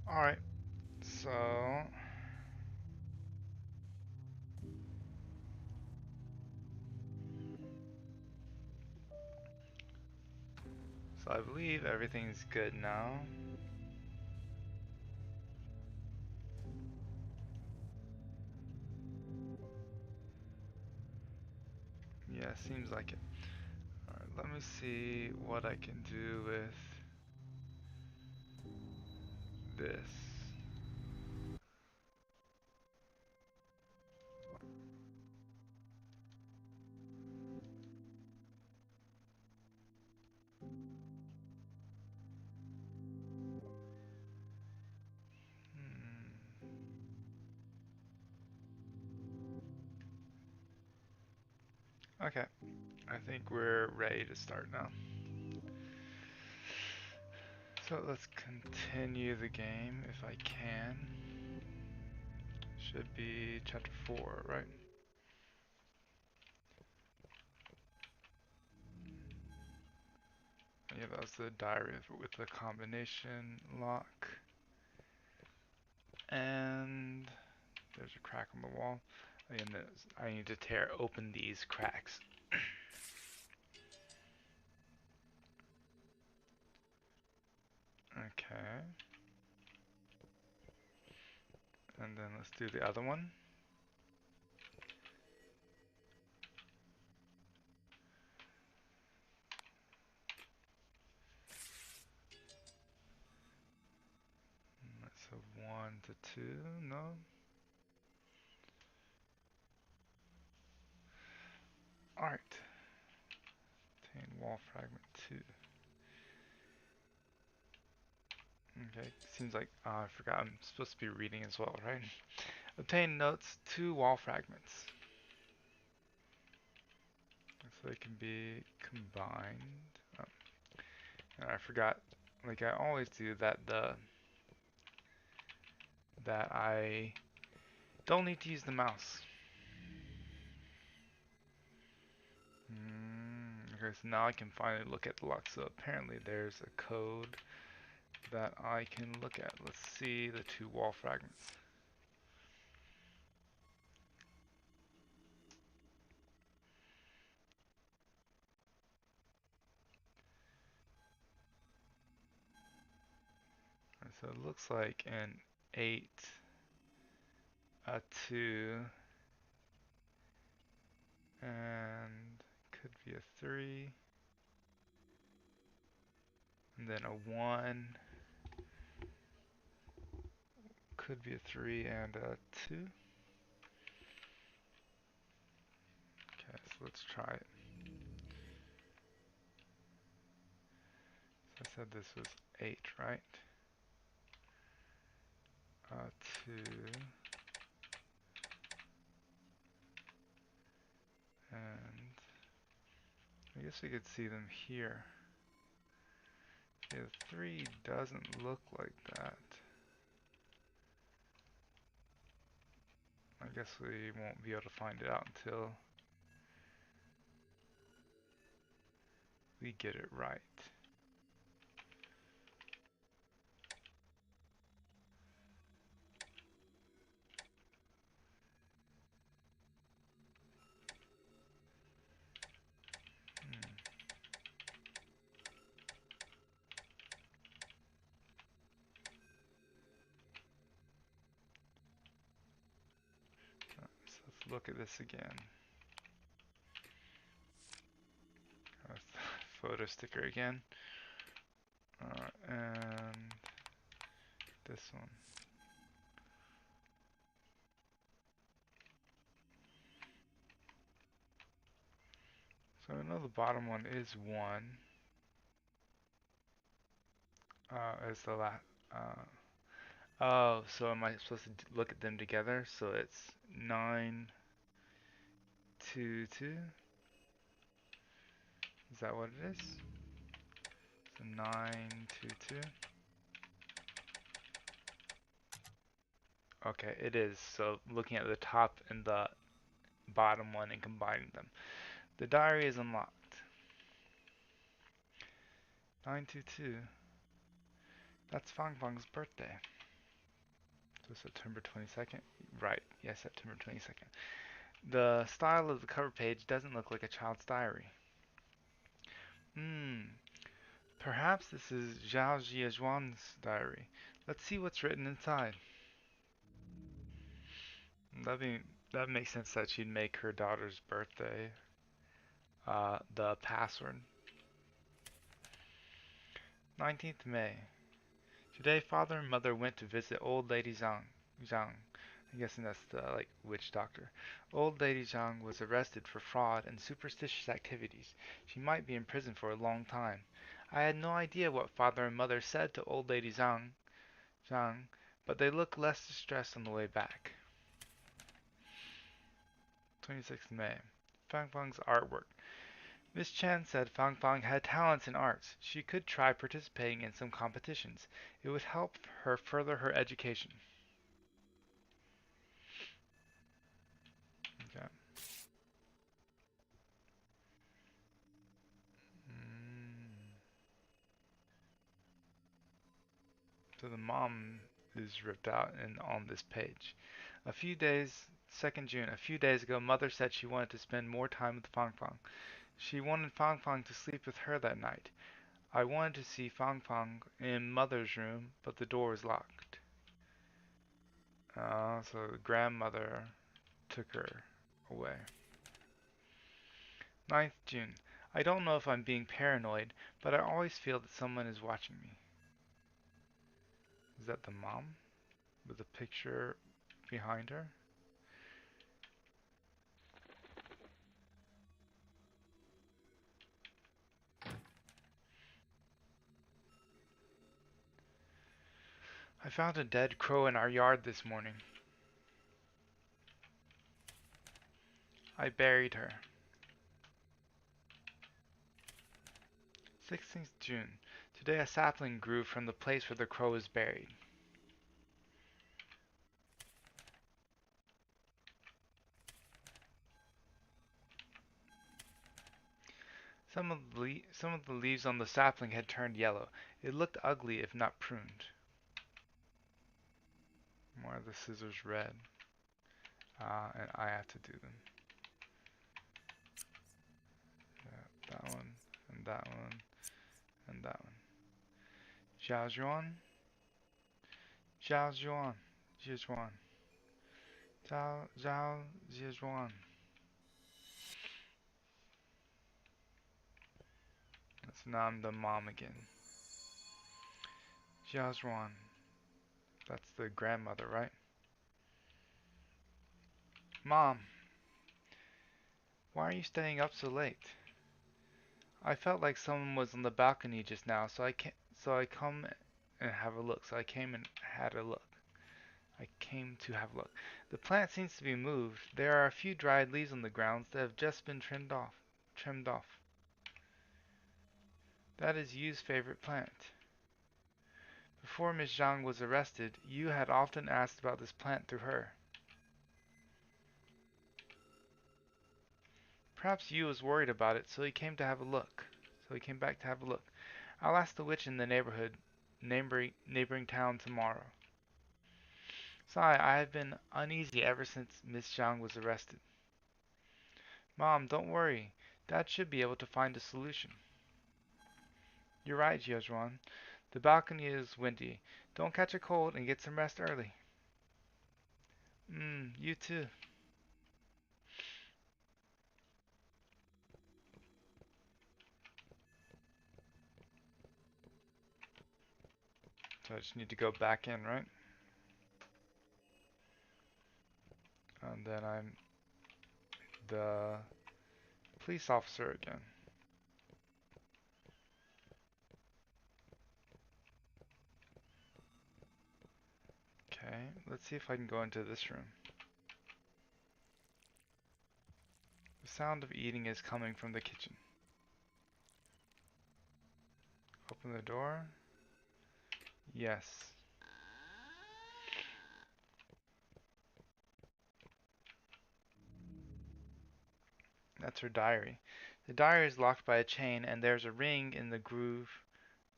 Alright, so I believe everything's good now. Yeah, seems like it. Alright, let me see what I can do with this. Hmm. Okay, I think we're ready to start now. So let's continue the game if I can. Should be chapter 4, right? Yeah, that was the diary with the combination lock. And there's a crack on the wall. And I need to tear open these cracks. Okay. And then let's do the other one. So 1 to 2, no? Alright. Obtain wall fragment 2. Okay, seems like, I forgot I'm supposed to be reading as well, right? Obtain notes, 2 wall fragments. So they can be combined. Oh. And I forgot, like I always do, that I don't need to use the mouse. Okay, so now I can finally look at the lock. So apparently there's a code that I can look at. Let's see the 2 wall fragments. So it looks like an 8, a 2, and could be a 3, and then a 1, could be a 3 and a 2. Okay, so let's try it. So I said this was 8, right? 2, and I guess we could see them here. Yeah, 3 doesn't look like that. I guess we won't be able to find it out until we get it right. Hmm. So let's look at this again. Photo sticker again. And this one. So I know the bottom one is 1. Is the last. Oh, so am I supposed to look at them together? So it's 9, 2, 2. Is that what it is? So 9, 2, 2. Okay, it is. So looking at the top and the bottom one and combining them. The diary is unlocked. 922. That's Fang Fang's birthday. So September 22nd? Right, yes, September 22nd. The style of the cover page doesn't look like a child's diary. Hmm, perhaps this is Zhao Jiazhuan's diary. Let's see what's written inside. That be that makes sense that she'd make her daughter's birthday the password. 19th May. Today, father and mother went to visit old lady Zhang. Zhang. I'm guessing that's the like witch doctor. Old lady Zhang was arrested for fraud and superstitious activities. She might be in prison for a long time. I had no idea what father and mother said to old lady Zhang, but they looked less distressed on the way back. 26th May. Fang Fang's artwork. Miss Chan said Fang Fang had talents in arts. She could try participating in some competitions. It would help her further her education. Okay. Mm. So the mom is ripped out and on this page. A few days, 2nd June, a few days ago, mother said she wanted to spend more time with Fang Fang. She wanted Fang Fang to sleep with her that night. I wanted to see Fang Fang in mother's room, but the door was locked. So the grandmother took her away. 9th June. I don't know if I'm being paranoid, but I always feel that someone is watching me. Is that the mom with the picture behind her? I found a dead crow in our yard this morning. I buried her. 16th June. Today a sapling grew from the place where the crow was buried. Some of the leaves on the sapling had turned yellow. It looked ugly if not pruned. More of the scissors red. And I have to do them. Yeah, that one, and that one, and that one. Zhao Zhuan, Zhao Zhuan, Zhuan, Zhao Zhuan. So now I'm the mom again. Zhao Zhuan. That's the grandmother, right? Mom, why are you staying up so late? I felt like someone was on the balcony just now, so I come and have a look. So I came and had a look. I came to have a look. The plant seems to be moved. There are a few dried leaves on the grounds that have just been trimmed off. Trimmed off. That is Yu's favorite plant. Before Miss Zhang was arrested, Yu had often asked about this plant through her. Perhaps Yu was worried about it, so he came to have a look. So he came back to have a look. I'll ask the witch in the neighboring town tomorrow. Sai, I have been uneasy ever since Miss Zhang was arrested. Mom, don't worry. Dad should be able to find a solution. You're right, Jiazhuan. The balcony is windy. Don't catch a cold and get some rest early. You too. So I just need to go back in, right? And then I'm the police officer again. Okay, let's see if I can go into this room. The sound of eating is coming from the kitchen. Open the door. Yes. That's her diary. The diary is locked by a chain and there's a ring in the groove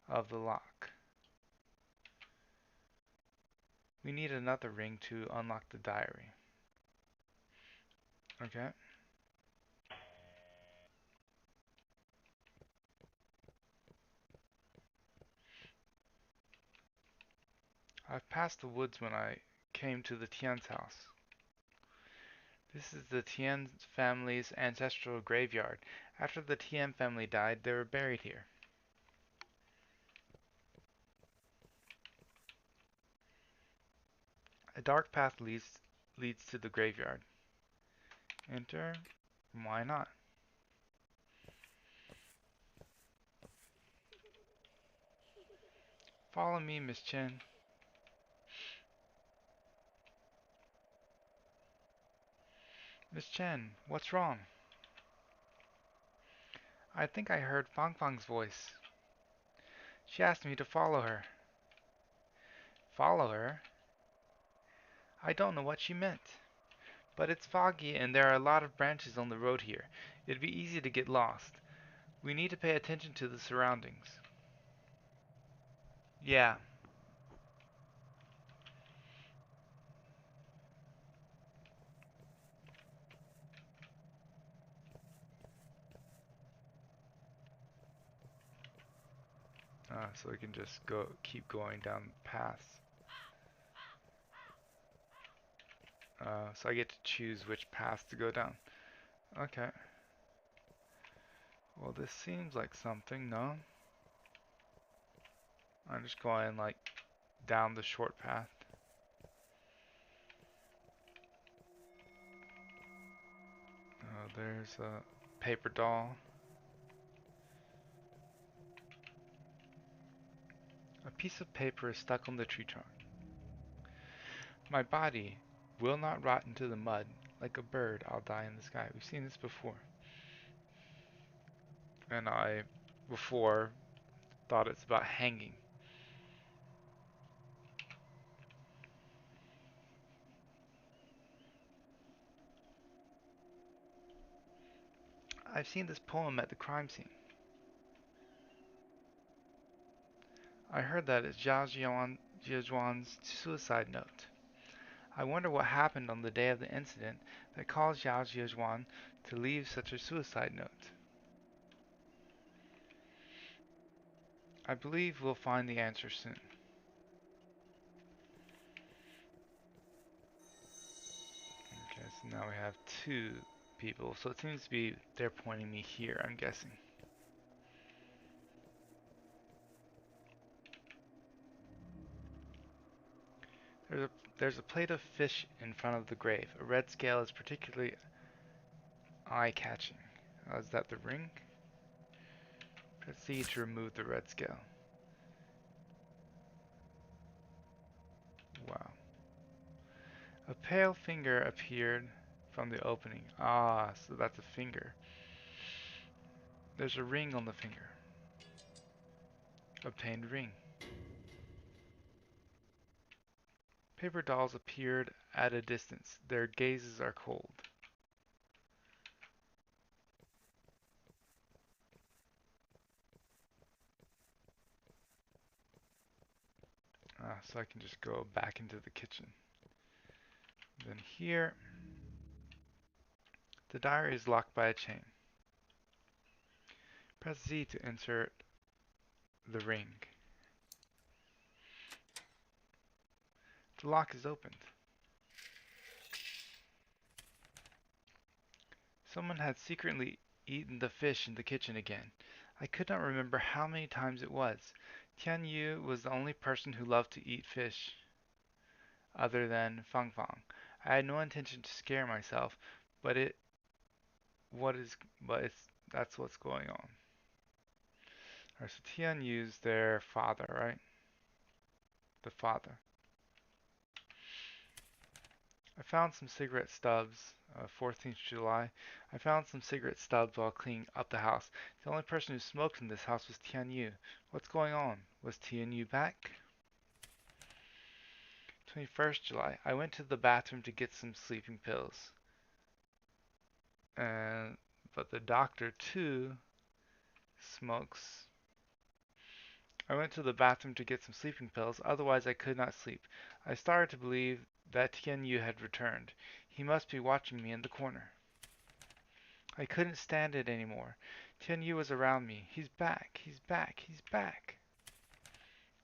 of the lock. We need another ring to unlock the diary. Okay. I've passed the woods when I came to the Tien's house. This is the Tien family's ancestral graveyard. After the Tien family died, they were buried here. A dark path leads to the graveyard. Enter. Why not? Follow me, Miss Chen. Miss Chen, what's wrong? I think I heard Fang Fang's voice. She asked me to follow her. Follow her? I don't know what she meant. But it's foggy and there are a lot of branches on the road here. It'd be easy to get lost. We need to pay attention to the surroundings. Yeah. So we can just keep going down the paths. So I get to choose which path to go down. Okay. Well, this seems like something, no? I'm just going like down the short path. There's a paper doll. A piece of paper is stuck on the tree trunk. My body will not rot into the mud. Like a bird, I'll die in the sky. We've seen this before. And I, before, thought it's about hanging. I've seen this poem at the crime scene. I heard that it's Zhao Zhizhuan's suicide note. I wonder what happened on the day of the incident that caused Zhao Zhizhuan to leave such a suicide note. I believe we'll find the answer soon. Okay, so now we have two people. So it seems to be they're pointing me here, I'm guessing. There's a there's a plate of fish in front of the grave. A red scale is particularly eye-catching. Is that the ring? Press C to remove the red scale. Wow. A pale finger appeared from the opening. Ah, so that's a finger. There's a ring on the finger. Obtained ring. Paper dolls appeared at a distance. Their gazes are cold. So I can just go back into the kitchen. Then here, the diary is locked by a chain. Press Z to insert the ring. The lock is opened. Someone had secretly eaten the fish in the kitchen again. I could not remember how many times it was. Tian Yu was the only person who loved to eat fish other than Fang Fang. I had no intention to scare myself, but that's what's going on. Alright, so Tian Yu's their father, right? The father. I found some cigarette stubs, 14th July. I found some cigarette stubs while cleaning up the house. The only person who smoked in this house was Tian Yu. What's going on? Was Tian Yu back? 21st July. I went to the bathroom to get some sleeping pills. But the doctor too smokes. I went to the bathroom to get some sleeping pills, otherwise I could not sleep. I started to believe that Tian Yu had returned. He must be watching me in the corner. I couldn't stand it anymore. Tian Yu was around me. He's back. He's back. He's back.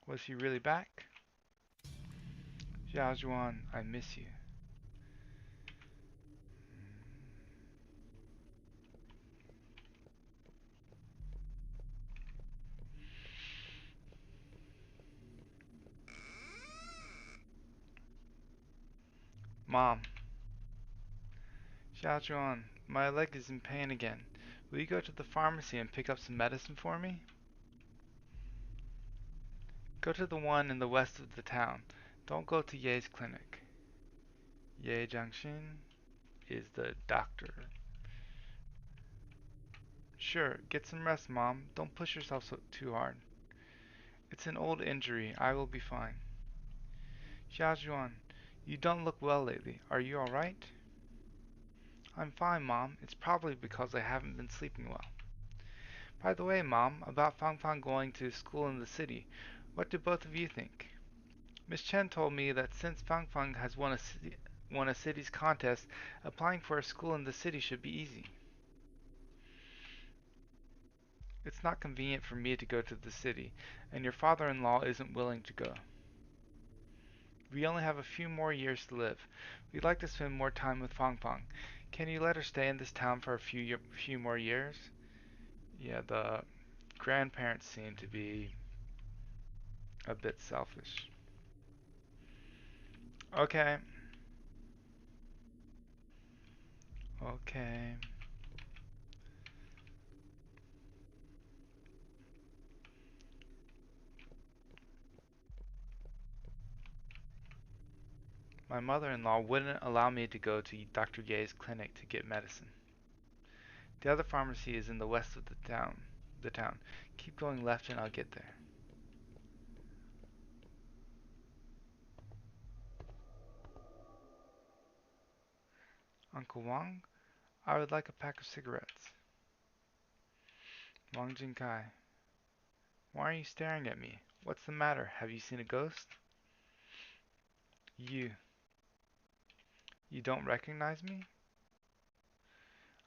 Was he really back? Xiao Zhuan, I miss you. Mom. Xiao Zhuan, my leg is in pain again. Will you go to the pharmacy and pick up some medicine for me? Go to the one in the west of the town. Don't go to Ye's clinic. Ye Jiangxin is the doctor. Sure, get some rest, Mom. Don't push yourself too hard. It's an old injury. I will be fine. Xiaojuan, you don't look well lately. Are you alright? I'm fine, Mom. It's probably because I haven't been sleeping well. By the way, Mom, about Fang Fang going to school in the city, what do both of you think? Miss Chen told me that since Fang Fang has won a city's contest, applying for a school in the city should be easy. It's not convenient for me to go to the city, and your father-in-law isn't willing to go. We only have a few more years to live. We'd like to spend more time with Fang Fang. Can you let her stay in this town for a few more years? Yeah, the grandparents seem to be a bit selfish. Okay. Okay. My mother-in-law wouldn't allow me to go to Dr. Ye's clinic to get medicine. The other pharmacy is in the west of the town. Keep going left and I'll get there. Uncle Wang, I would like a pack of cigarettes. Wang Jingkai, why are you staring at me? What's the matter? Have you seen a ghost? You. You don't recognize me?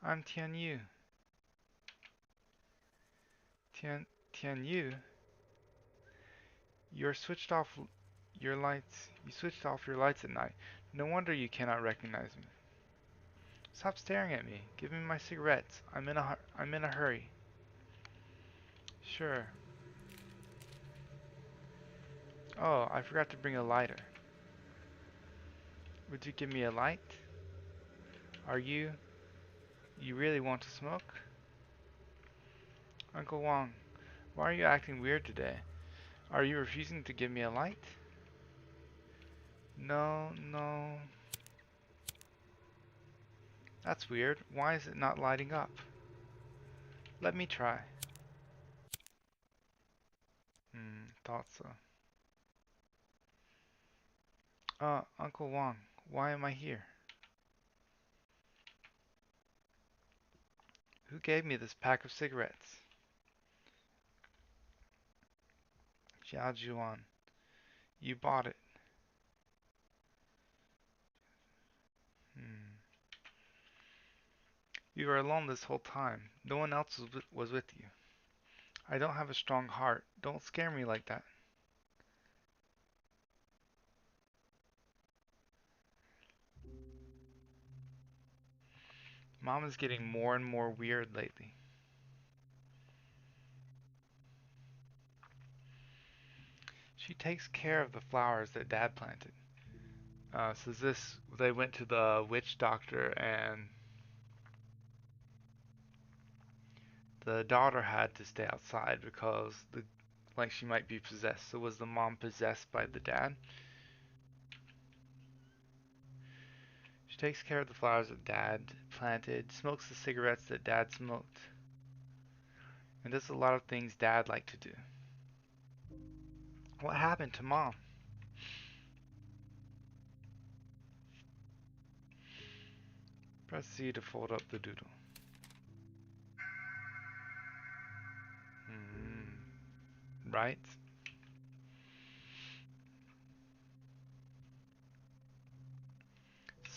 I'm Tian Yu. Tian Yu? You're switched off your lights. You switched off your lights at night. No wonder you cannot recognize me. Stop staring at me. Give me my cigarettes. I'm in a hurry. Sure. Oh, I forgot to bring a lighter. Would you give me a light? Are you really want to smoke? Uncle Wang, why are you acting weird today? Are you refusing to give me a light? No, no. That's weird. Why is it not lighting up? Let me try. Thought so. Uncle Wang, why am I here? Who gave me this pack of cigarettes? Jia Juan. You bought it. Hmm. You were alone this whole time. No one else was with you. I don't have a strong heart. Don't scare me like that. Mom is getting more and more weird lately. She takes care of the flowers that Dad planted. So they went to the witch doctor and the daughter had to stay outside because like she might be possessed. So was the mom possessed by the dad? She takes care of the flowers that Dad planted, smokes the cigarettes that Dad smoked, and does a lot of things Dad liked to do. What happened to Mom? Press C to fold up the doodle. Hmm. Right?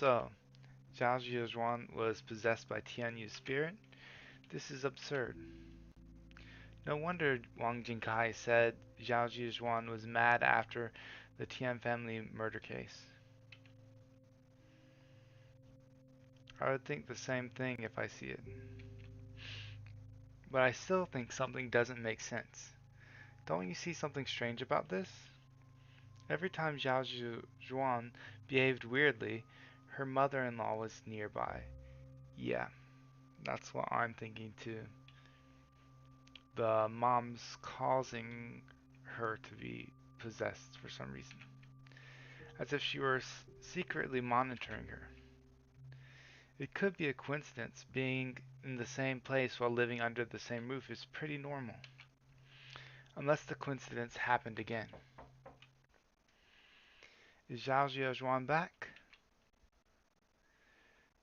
So, Zhao Zhezhuan was possessed by Tianyu's spirit? This is absurd. No wonder Wang Jingkai said Zhao Zhezhuan was mad after the Tian family murder case. I would think the same thing if I see it. But I still think something doesn't make sense. Don't you see something strange about this? Every time Zhao Zhuan behaved weirdly, her mother-in-law was nearby. Yeah, that's what I'm thinking too. The mom's causing her to be possessed for some reason, as if she were secretly monitoring her. It could be a coincidence. Being in the same place while living under the same roof is pretty normal. Unless the coincidence happened again. Is Zhao Zhezhuan back?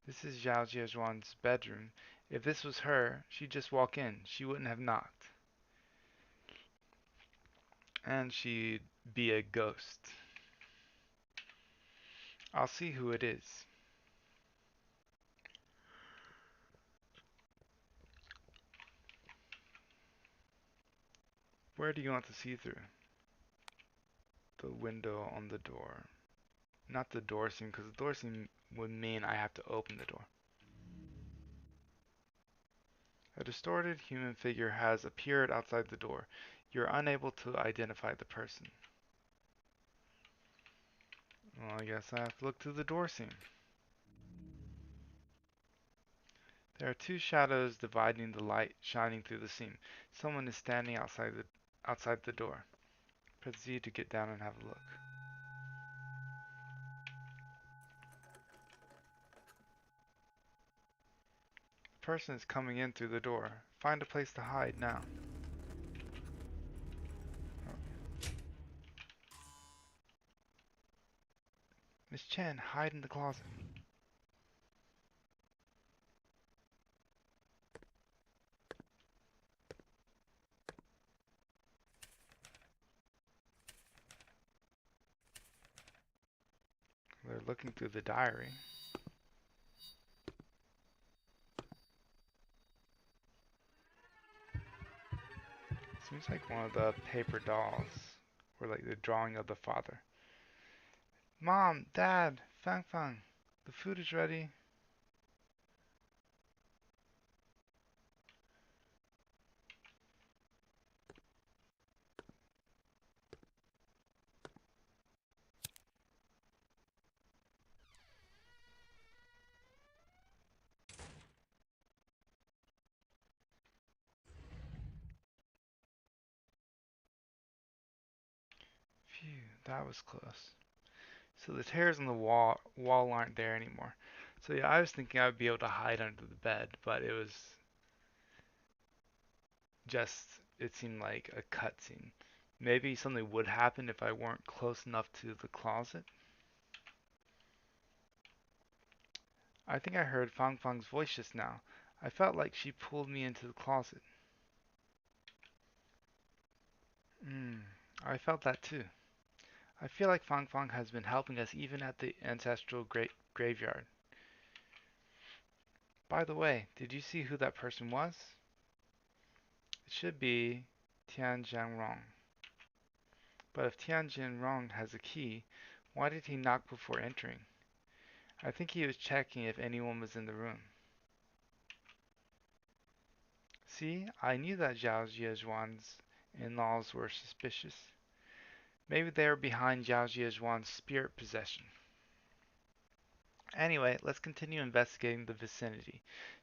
This is Zhao Zhezhuan's bedroom. If this was her, she'd just walk in. She wouldn't have knocked. And she'd be a ghost. I'll see who it is. Where do you want to see through? The window on the door. Not the door seam, because the door seam would mean I have to open the door. A distorted human figure has appeared outside the door. You're unable to identify the person. Well, I guess I have to look through the door seam. There are two shadows dividing the light shining through the seam. Someone is standing outside the door. Press Z to get down and have a look. The person is coming in through the door. Find a place to hide now. Oh. Miss Chen, hide in the closet. They're looking through the diary. Seems like one of the paper dolls, or like the drawing of the father. Mom, Dad, Fang Fang, the food is ready. Phew, that was close. So the tears on the wall aren't there anymore. So yeah, I was thinking I would be able to hide under the bed, but it was just, it seemed like a cutscene. Maybe something would happen if I weren't close enough to the closet. I think I heard Fang Fang's voice just now. I felt like she pulled me into the closet. Hmm, I felt that too. I feel like Fang Fang has been helping us even at the ancestral graveyard. By the way, did you see who that person was? It should be Tian Jianrong. But if Tian Jianrong has a key, why did he knock before entering? I think he was checking if anyone was in the room. See, I knew that Zhao Zhezhuan's in-laws were suspicious. Maybe they were behind Zhao Zhezhuan's spirit possession. Anyway, let's continue investigating the vicinity.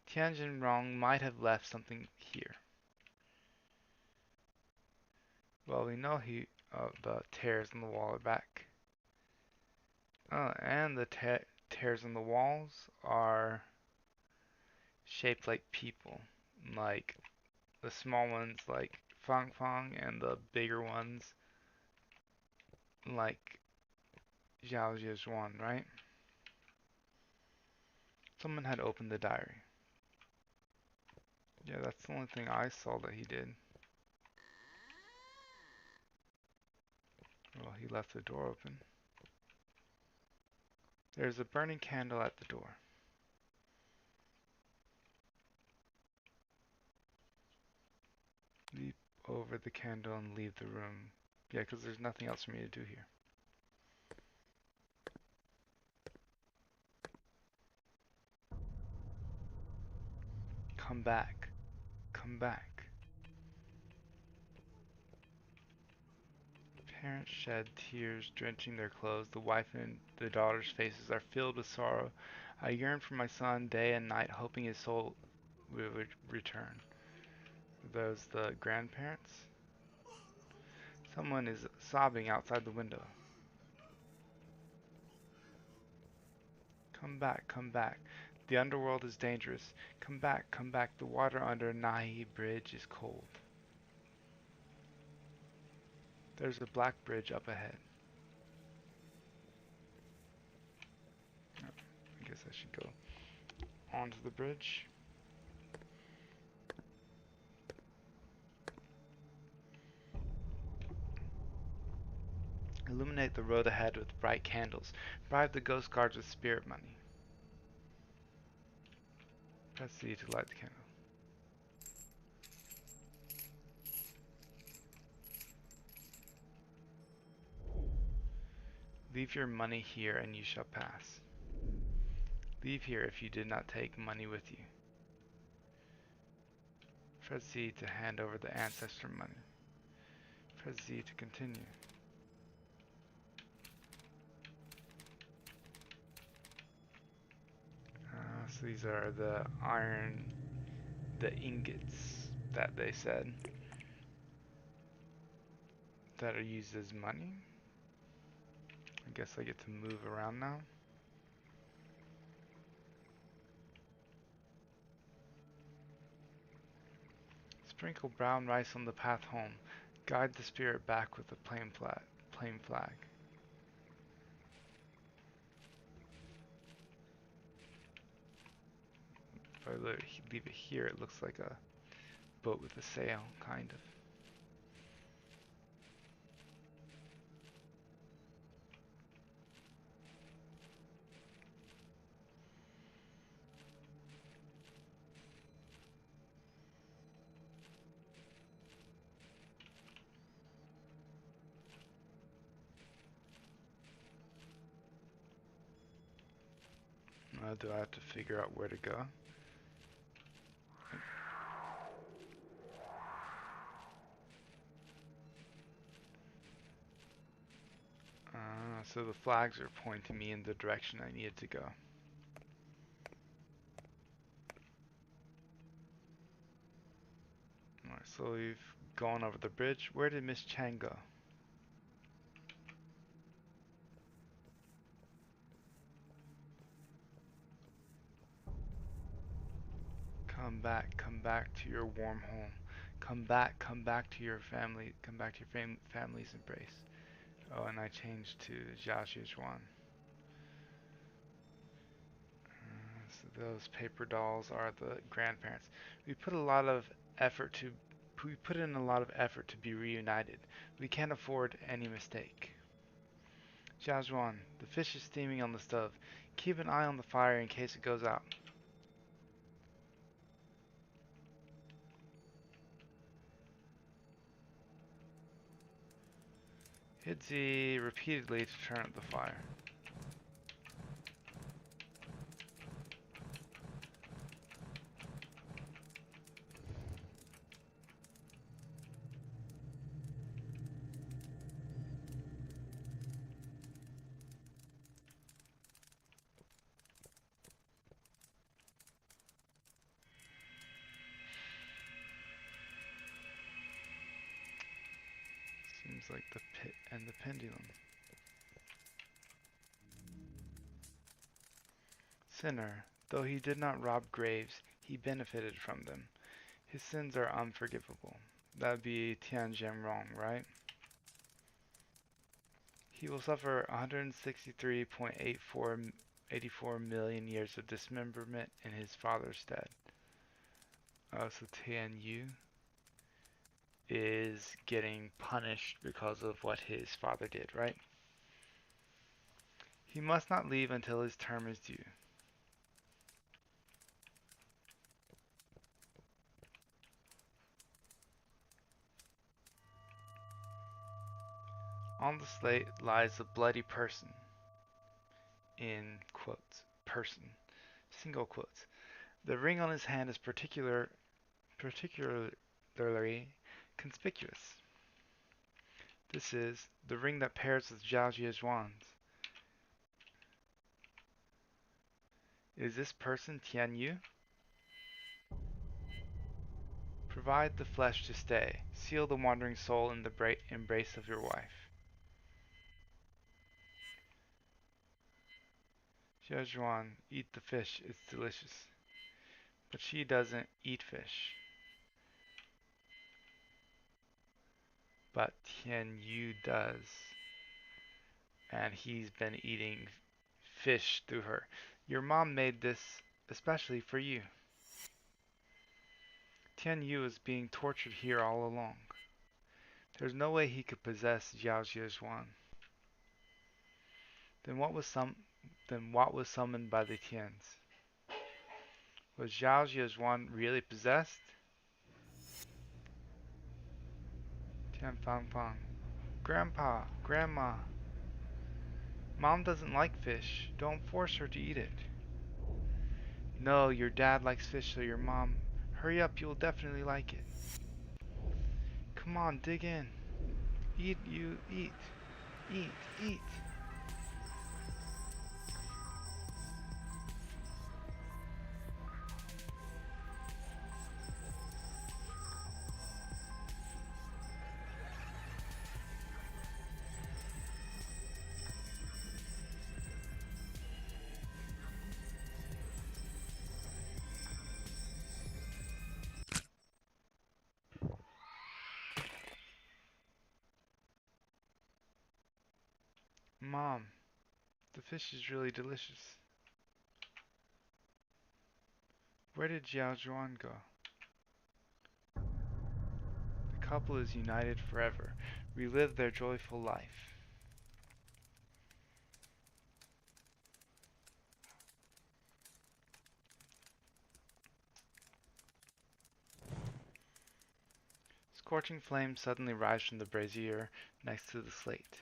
Tianjin Rong might have left something here. Well, we know the tears on the wall are back. Oh, and the tears on the walls are shaped like people. Like the small ones like Fang Fang and the bigger ones like Zhao Zhezhuan, right? Someone had opened the diary. Yeah, that's the only thing I saw that he did. Well, he left the door open. There's a burning candle at the door. Leap over the candle and leave the room. Yeah, because there's nothing else for me to do here. Come back. Come back. Parents shed tears, drenching their clothes. The wife and the daughter's faces are filled with sorrow. I yearn for my son day and night, hoping his soul will return. Are those the grandparents? Someone is sobbing outside the window. Come back, come back. The underworld is dangerous. Come back, come back. The water under Nahi Bridge is cold. There's a black bridge up ahead. Oh, I guess I should go onto the bridge. Illuminate the road ahead with bright candles. Bribe the ghost guards with spirit money. Press C to light the candle. Leave your money here and you shall pass. Leave here if you did not take money with you. Press Z to hand over the ancestor money. Press Z to continue. So these are the ingots that they said that are used as money. I guess I get to move around now. Sprinkle brown rice on the path home. Guide the spirit back with a plain flag. If I leave it here, it looks like a boat with a sail, kind of. Do I have to figure out where to go? So the flags are pointing me in the direction I needed to go. Alright, so we've gone over the bridge. Where did Miss Chang go? Come back to your warm home. Come back to your family, come back to your family's embrace. Oh, and I changed to Jiaxuan. So those paper dolls are the grandparents. We put a lot of effort to we put in a lot of effort to be reunited. We can't afford any mistake. Jiaxuan, the fish is steaming on the stove. Keep an eye on the fire in case it goes out. Hit Z repeatedly to turn up the fire. Seems like the pit and the pendulum. Sinner, though he did not rob graves, he benefited from them. His sins are unforgivable. That would be Tianjin wrong, right? He will suffer 163.84 million years of dismemberment in his father's stead. Oh, so Tian Yu is getting punished because of what his father did, right? He must not leave until his term is due. On the slate lies a bloody person, in quotes, person, single quotes. The ring on his hand is particularly conspicuous. This is the ring that pairs with Zhao Jiejuan's. Is this person Tian Yu? Provide the flesh to stay. Seal the wandering soul in the embrace of your wife. Zhejuan, eat the fish, it's delicious. But she doesn't eat fish. But Tian Yu does. And he's been eating fish through her. Your mom made this especially for you. Tian Yu is being tortured here all along. There's no way he could possess Zhao Zhejuan. Then what was summoned by the Tians? Was Zhao Zhejuan really possessed? Tian Fang Fang. Grandpa, Grandma. Mom doesn't like fish. Don't force her to eat it. No, your dad likes fish, so your mom. Hurry up, you'll definitely like it. Come on, dig in. Eat, you eat. Eat, eat. Mom, the fish is really delicious. Where did Zhao Zhuan go? The couple is united forever. Relive their joyful life. Scorching flames suddenly rise from the brazier next to the slate.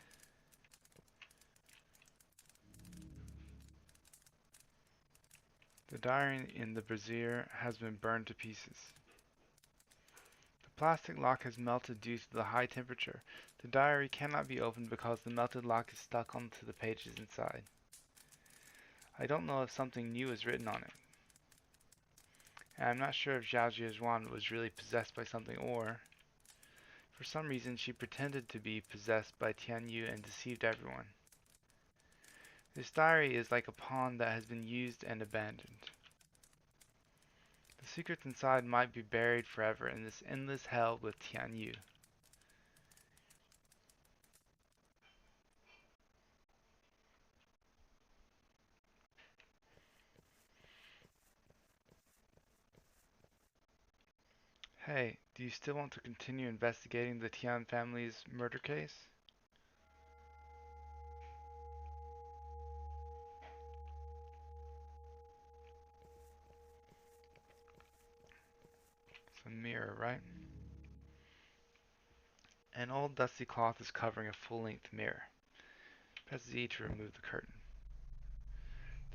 The diary in the brazier has been burned to pieces. The plastic lock has melted due to the high temperature. The diary cannot be opened because the melted lock is stuck onto the pages inside. I don't know if something new is written on it. And I'm not sure if Zhao Jiejuan was really possessed by something or, for some reason, she pretended to be possessed by Tian Yu and deceived everyone. This diary is like a pawn that has been used and abandoned. The secrets inside might be buried forever in this endless hell with Tian Yu. Hey, do you still want to continue investigating the Tian family's murder case? It's a mirror, right? An old dusty cloth is covering a full-length mirror. Press Z to remove the curtain.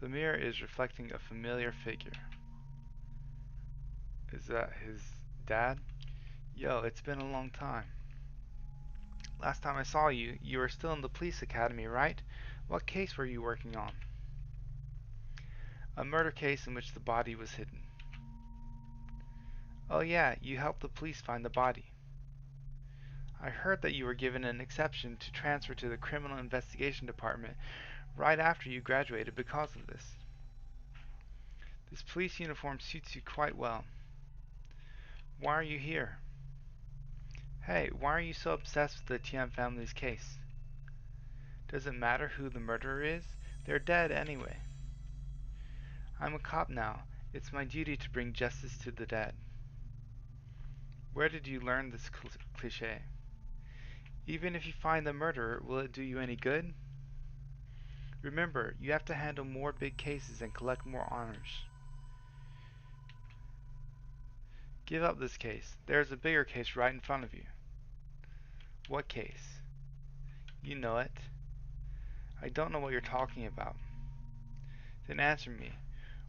The mirror is reflecting a familiar figure. Is that his dad? Yo, it's been a long time. Last time I saw you, you were still in the police academy, right? What case were you working on? A murder case in which the body was hidden. Oh yeah, you helped the police find the body. I heard that you were given an exception to transfer to the Criminal Investigation Department right after you graduated because of this. This police uniform suits you quite well. Why are you here? Hey, why are you so obsessed with the Tian family's case? Does it matter who the murderer is? They're dead anyway. I'm a cop now. It's my duty to bring justice to the dead. Where did you learn this cliché? Even if you find the murderer, will it do you any good? Remember, you have to handle more big cases and collect more honors. Give up this case. There is a bigger case right in front of you. What case? You know it. I don't know what you're talking about. Then answer me.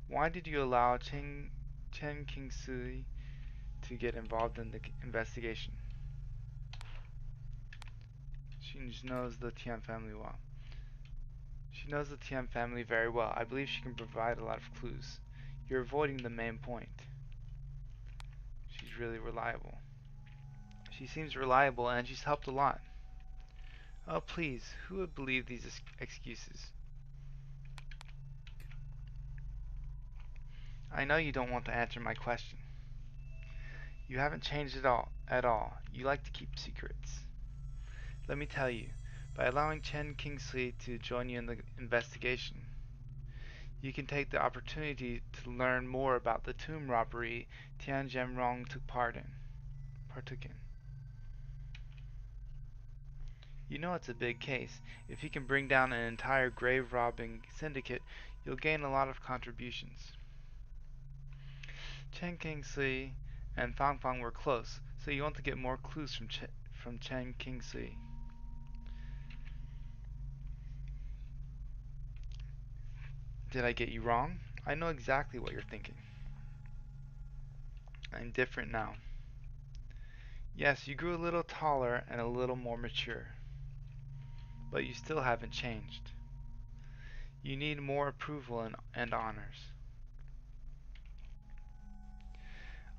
Why did you allow Chen Kingsui to get involved in the investigation? She knows the Tian family well. She knows the Tian family very well. I believe she can provide a lot of clues. You're avoiding the main point. She's really reliable. She seems reliable and she's helped a lot. Oh, please, who would believe these excuses? I know you don't want to answer my question. You haven't changed at all. You like to keep secrets. Let me tell you, by allowing Chen Kingsley to join you in the investigation, you can take the opportunity to learn more about the tomb robbery Tian Zhenrong partook in. You know it's a big case. If you can bring down an entire grave robbing syndicate, you'll gain a lot of contributions. Chen Kingsley and Fang Fang were close, so you want to get more clues from Chen Kingsley. Did I get you wrong? I know exactly what you're thinking. I'm different now. Yes, you grew a little taller and a little more mature, but you still haven't changed. You need more approval and honors.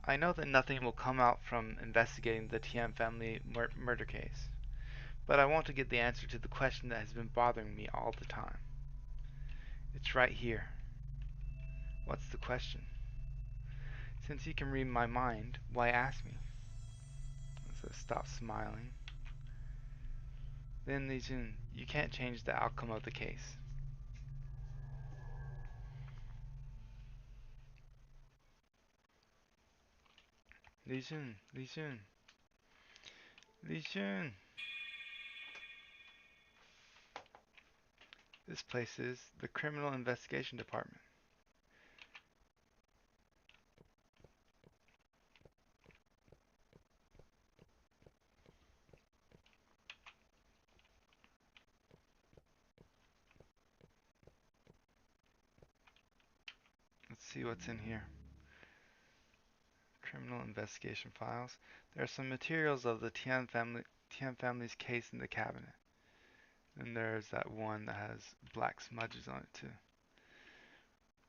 I know that nothing will come out from investigating the Tian family murder case, but I want to get the answer to the question that has been bothering me all the time. It's right here. What's the question? Since you can read my mind, why ask me? So stop smiling. Then Li Jun, you can't change the outcome of the case. Li Jun, Li Jun, Li Jun. This place is the Criminal Investigation Department. Let's see what's in here. Criminal investigation files. There are some materials of the Tian family's case in the cabinet. And there's that one that has black smudges on it too.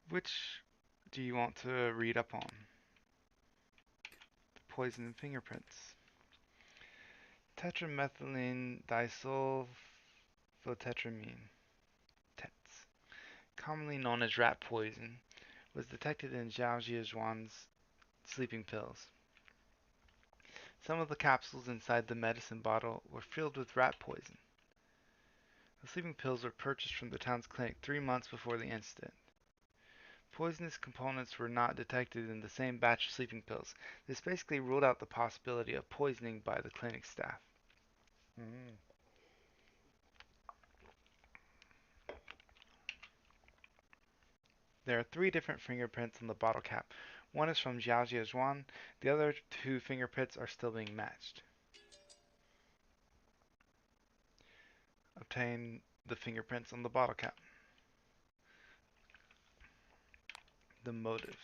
Which do you want to read up on? The poison and fingerprints. Tetramethylene disulfotretramine, TETS, commonly known as rat poison, was detected in Zhao Zhizhuan's sleeping pills. Some of the capsules inside the medicine bottle were filled with rat poison. The sleeping pills were purchased from the town's clinic 3 months before the incident. Poisonous components were not detected in the same batch of sleeping pills. This basically ruled out the possibility of poisoning by the clinic staff. Mm. There are 3 different fingerprints on the bottle cap. One is from Zhao Zhizhuan. The other 2 fingerprints are still being matched. Obtain the fingerprints on the bottle cap. The motive.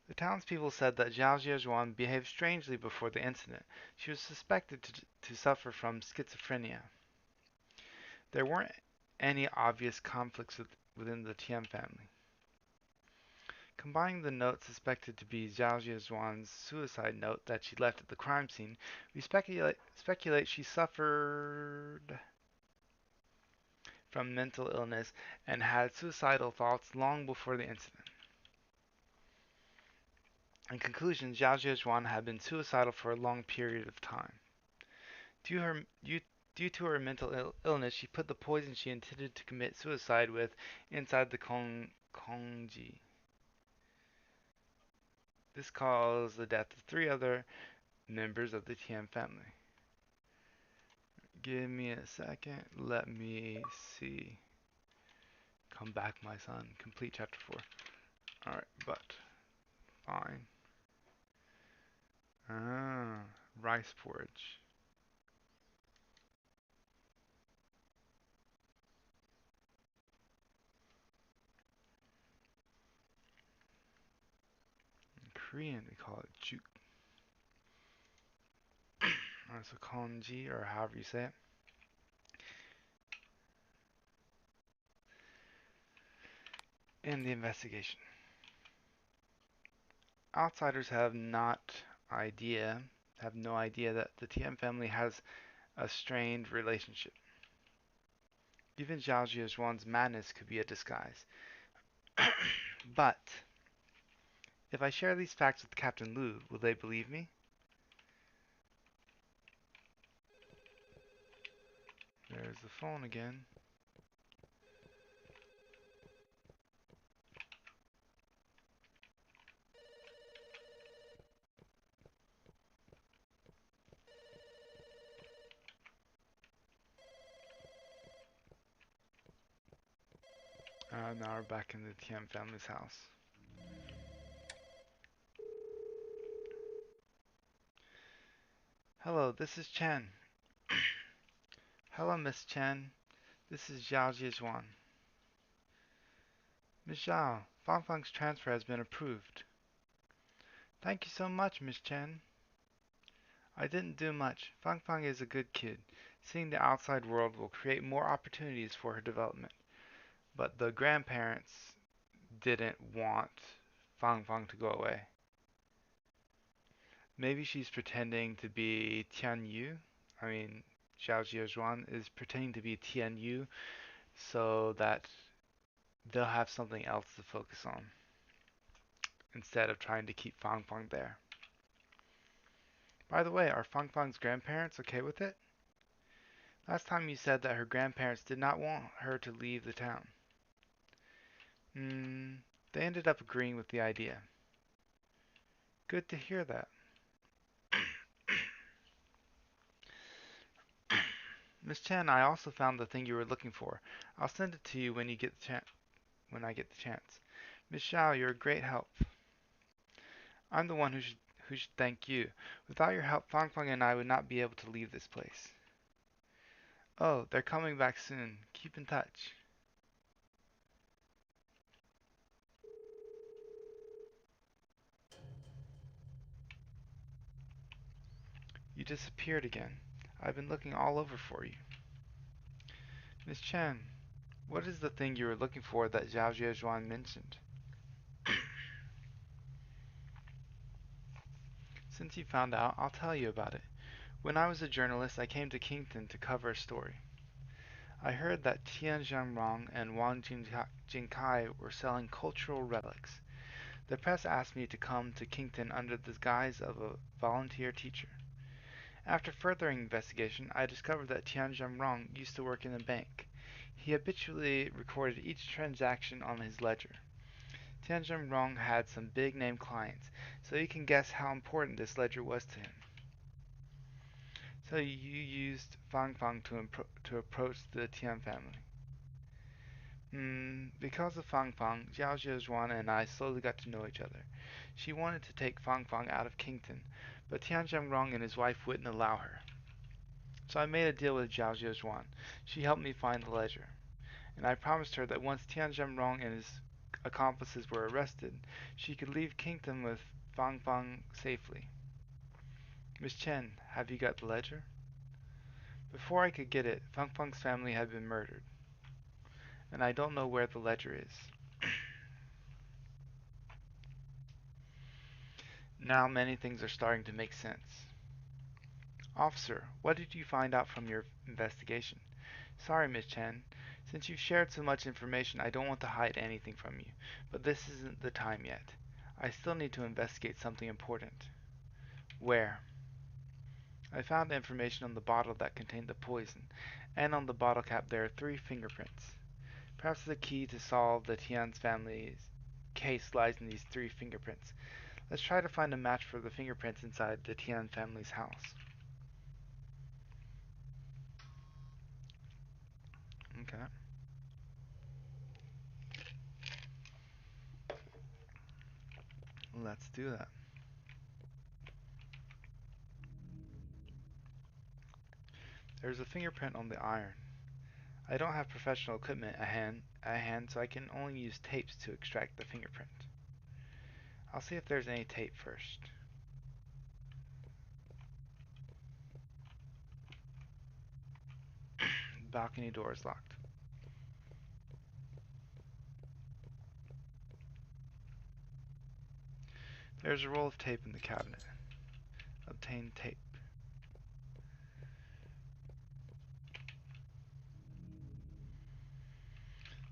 The townspeople said that Zhao Zhizhuan behaved strangely before the incident. She was suspected to suffer from schizophrenia. There weren't any obvious conflicts within the Tian family. Combining the note suspected to be Zhao Zhizhuan's suicide note that she left at the crime scene, we speculate she suffered from mental illness and had suicidal thoughts long before the incident. In conclusion, Zhao Zhizhuan had been suicidal for a long period of time. Due, due to her mental illness, she put the poison she intended to commit suicide with inside the Kongji. This caused the death of 3 other members of the Tian family. Give me a second. Let me see. Come back, my son. Complete chapter 4. Alright, but fine. Ah, rice porridge. In Korean, we call it juk. Alright, so konji, or however you say it. In the investigation. Outsiders have no idea that the Tian family has a strained relationship. Even Zhao Jiazhuan's madness could be a disguise. But, if I share these facts with Captain Lu, will they believe me? There's the phone again. Now we're back in the Tian family's house. Hello, this is Chen. Hello, Miss Chen. This is Zhao Jiazhuan. Miss Zhao, Fang Fang's transfer has been approved. Thank you so much, Miss Chen. I didn't do much. Fang Fang is a good kid. Seeing the outside world will create more opportunities for her development. But the grandparents didn't want Fang Fang to go away. Maybe she's pretending to be Tian Yu. I mean, Zhao Jiazhuan is pretending to be Tian Yu so that they'll have something else to focus on instead of trying to keep Fang Fang there. By the way, are Fang Fang's grandparents okay with it? Last time you said that her grandparents did not want her to leave the town. They ended up agreeing with the idea. Good to hear that. Miss Chen, I also found the thing you were looking for. I'll send it to you when when I get the chance. Miss Xiao, you're a great help. I'm the one who should thank you. Without your help, Fang Fang and I would not be able to leave this place. Oh, they're coming back soon. Keep in touch. You disappeared again. I've been looking all over for you. Miss Chen, what is the thing you were looking for that Zhao Zhuan mentioned? Since you found out, I'll tell you about it. When I was a journalist, I came to Kington to cover a story. I heard that Tian Zhangrong and Wang Jingkai were selling cultural relics. The press asked me to come to Kington under the guise of a volunteer teacher. After further investigation, I discovered that Tian Zhangrong used to work in a bank. He habitually recorded each transaction on his ledger. Tian Zhangrong had some big-name clients, so you can guess how important this ledger was to him. So you used Fang Fang to approach the Tian family. Because of Fang Fang, Xiao Zhejuan and I slowly got to know each other. She wanted to take Fang Fang out of Kington, but Tian Zhangrong and his wife wouldn't allow her. So I made a deal with Xiao Zhejuan. She helped me find the ledger, and I promised her that once Tian Zhangrong and his accomplices were arrested, she could leave Kington with Fang Fang safely. Miss Chen, have you got the ledger? Before I could get it, Fang Fang's family had been murdered, and I don't know where the ledger is. Now many things are starting to make sense. Officer, what did you find out from your investigation? Sorry, Miss Chen. Since you've shared so much information, I don't want to hide anything from you, but this isn't the time yet. I still need to investigate something important. Where? I found information on the bottle that contained the poison, and on the bottle cap there are 3 fingerprints. Perhaps the key to solve the Tian's family's case lies in these 3 fingerprints. Let's try to find a match for the fingerprints inside the Tian family's house. Okay. Let's do that. There's a fingerprint on the iron. I don't have professional equipment at hand, so I can only use tapes to extract the fingerprint. I'll see if there's any tape first. The balcony door is locked. There's a roll of tape in the cabinet. Obtain tape.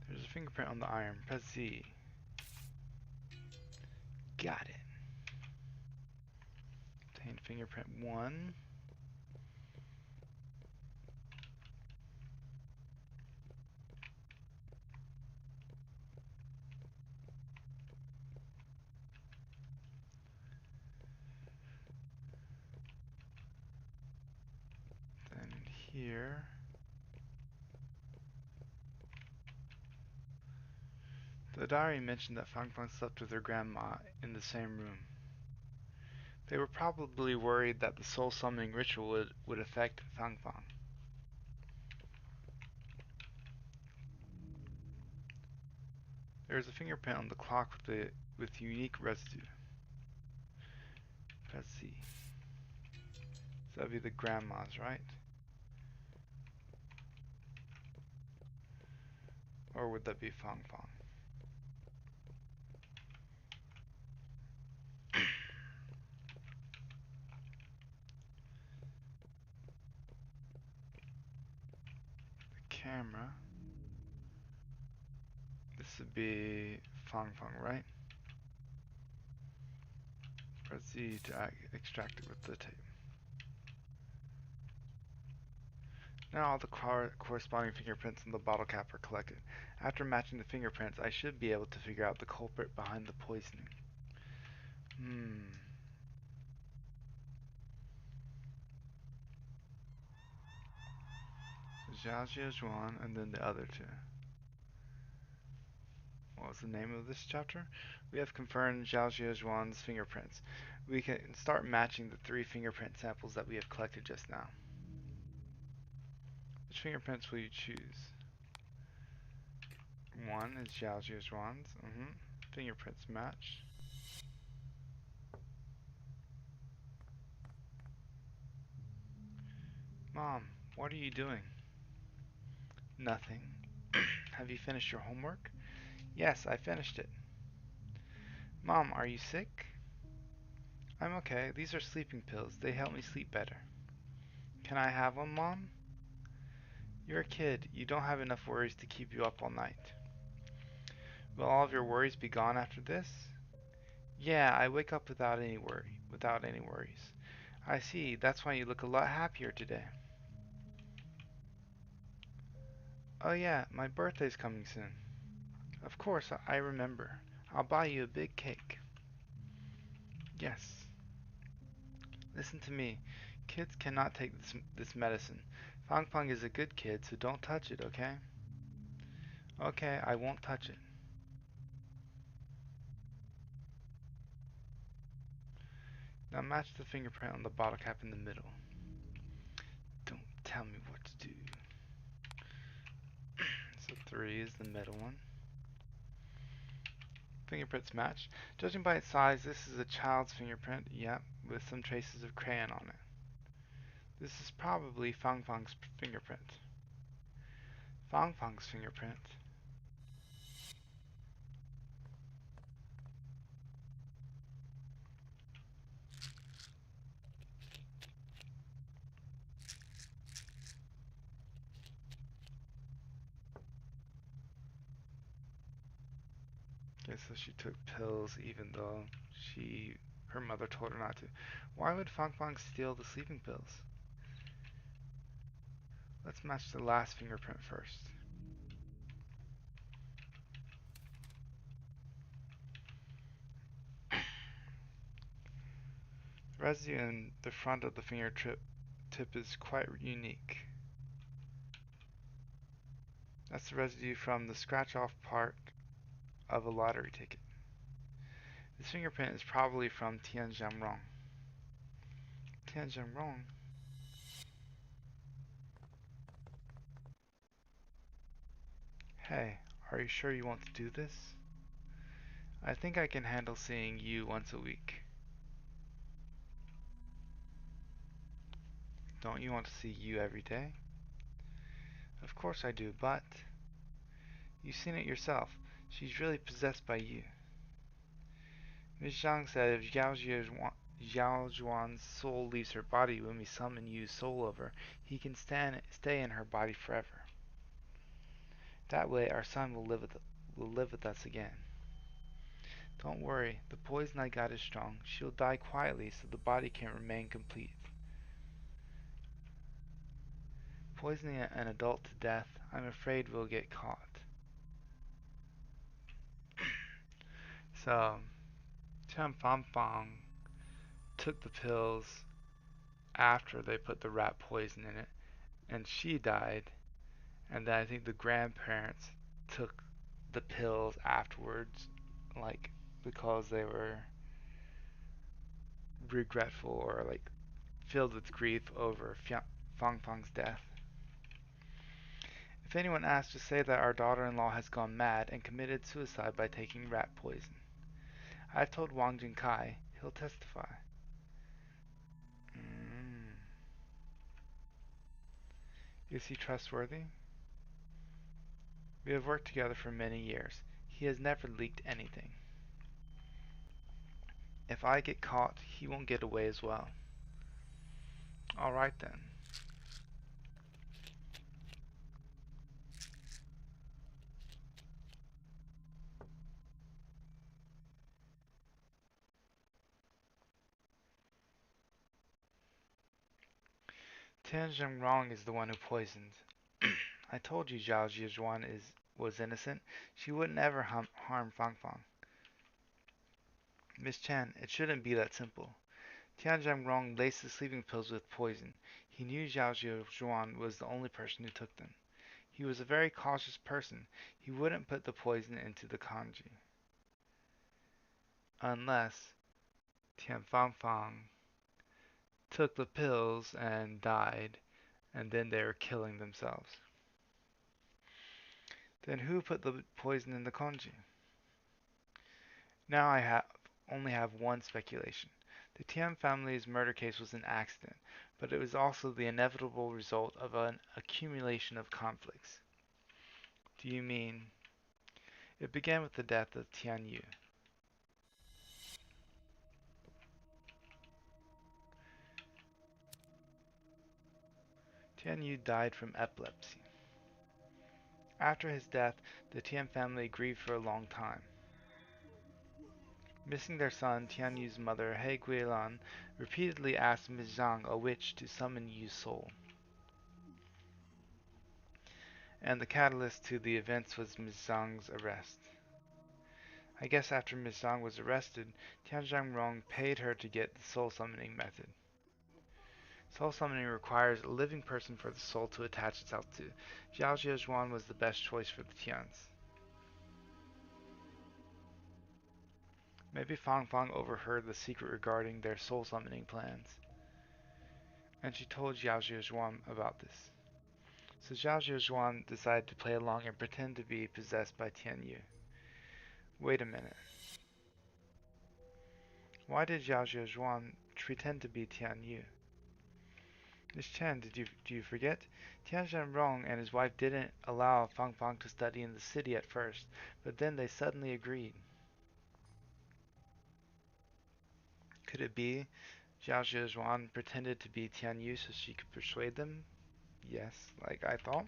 There's a fingerprint on the iron. Press Z. Got it. Obtain fingerprint 1. Then here. The diary mentioned that Fang Fang slept with her grandma in the same room. They were probably worried that the soul summoning ritual would affect Fang Fang. There is a fingerprint on the clock with unique residue. Let's see. So that'd be the grandma's, right? Or would that be Fang Fang? The camera. This would be Fang Fang, right? Press Z to extract it with the tape. Now all the corresponding fingerprints on the bottle cap are collected. After matching the fingerprints, I should be able to figure out the culprit behind the poisoning. Zhao Zhuan and then the other two. What was the name of this chapter? We have confirmed Zhao Zhuan's fingerprints. We can start matching the 3 fingerprint samples that we have collected just now. Which fingerprints will you choose? 1 is Zhao Zhuan's. Fingerprints match. Mom, what are you doing? Nothing. Have you finished your homework? Yes, I finished it. Mom, are you sick? I'm okay. These are sleeping pills. They help me sleep better. Can I have one, Mom? You're a kid. You don't have enough worries to keep you up all night. Will all of your worries be gone after this? Yeah, I wake up without any worries. I see. That's why you look a lot happier today. Oh yeah, my birthday's coming soon. Of course, I remember. I'll buy you a big cake. Yes. Listen to me. Kids cannot take this medicine. Fang Fang is a good kid, so don't touch it, okay? Okay, I won't touch it. Now match the fingerprint on the bottle cap in the middle. Don't tell me what to do. So 3 is the middle one. Fingerprints match. Judging by its size, this is a child's fingerprint, yep, with some traces of crayon on it. This is probably Fang Fang's fingerprint. Fang Fang's fingerprint. Okay, so she took pills even though her mother told her not to. Why would Fang Fang steal the sleeping pills? Let's match the last fingerprint first. The residue in the front of the fingertip is quite unique. That's the residue from the scratch-off part of a lottery ticket. This fingerprint is probably from Tian Jianrong. Tian Jianrong? Hey, are you sure you want to do this? I think I can handle seeing you once a week. Don't you want to see you every day? Of course I do, but you've seen it yourself. She's really possessed by you. Ms. Zhang said if Xiao Zhuan's soul leaves her body when we summon Yu's soul over, he can stay in her body forever. That way our son will live with us again. Don't worry, the poison I got is strong. She'll die quietly so the body can remain complete. Poisoning an adult to death, I'm afraid we'll get caught. So, Tian Fanfang took the pills after they put the rat poison in it, and she died, and then I think the grandparents took the pills afterwards, like, because they were regretful or, like, filled with grief over Fang Fang's death. If anyone asks, just say that our daughter-in-law has gone mad and committed suicide by taking rat poison. I've told Wang Junkai. He'll testify. Mm. Is he trustworthy? We have worked together for many years. He has never leaked anything. If I get caught, he won't get away as well. Alright then. Tian Zhengrong is the one who poisoned. I told you Zhao Zhizhuan was innocent. She wouldn't ever harm Fang Fang. Miss Chan, it shouldn't be that simple. Tian Zhengrong laced the sleeping pills with poison. He knew Zhao Zhizhuan was the only person who took them. He was a very cautious person. He wouldn't put the poison into the kanji. Unless Tian Fanfang took the pills and died, and then they were killing themselves. Then who put the poison in the kanji? Now I only have one speculation. The Tian family's murder case was an accident, but it was also the inevitable result of an accumulation of conflicts. Do you mean it began with the death of Tian Yu? Tian Yu died from epilepsy. After his death, the Tian family grieved for a long time. Missing their son, Tian Yu's mother, He Guilan, repeatedly asked Ms. Zhang, a witch, to summon Yu's soul. And the catalyst to the events was Ms. Zhang's arrest. I guess after Ms. Zhang was arrested, Tian Zhangrong paid her to get the soul summoning method. Soul summoning requires a living person for the soul to attach itself to. Zhao Zhezhuan was the best choice for the Tians. Maybe Fang Fang overheard the secret regarding their soul summoning plans, and she told Zhao Zhezhuan about this. So Zhao Zhezhuan decided to play along and pretend to be possessed by Tian Yu. Wait a minute. Why did Zhao Zhezhuan pretend to be Tian Yu? Miss Chen, do you forget? Tian Zhenrong and his wife didn't allow Fang Fang to study in the city at first, but then they suddenly agreed. Could it be Zhao Zhezhuan pretended to be Tian Yu so she could persuade them? Yes, like I thought.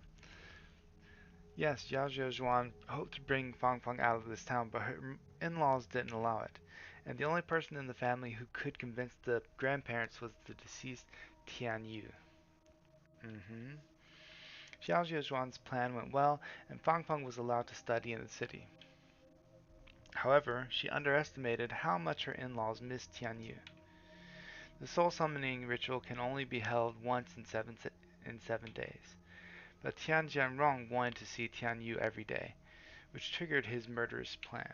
Yes, Zhao Zhezhuan hoped to bring Fang Fang out of this town, but her in-laws didn't allow it. And the only person in the family who could convince the grandparents was the deceased Tian Yu. Mm-hmm. Xiao Zhezhuan's plan went well, and Fang Fang was allowed to study in the city. However, she underestimated how much her in-laws missed Tian Yu. The soul summoning ritual can only be held once in 7 days. But Tian Jianrong wanted to see Tian Yu every day, which triggered his murderous plan.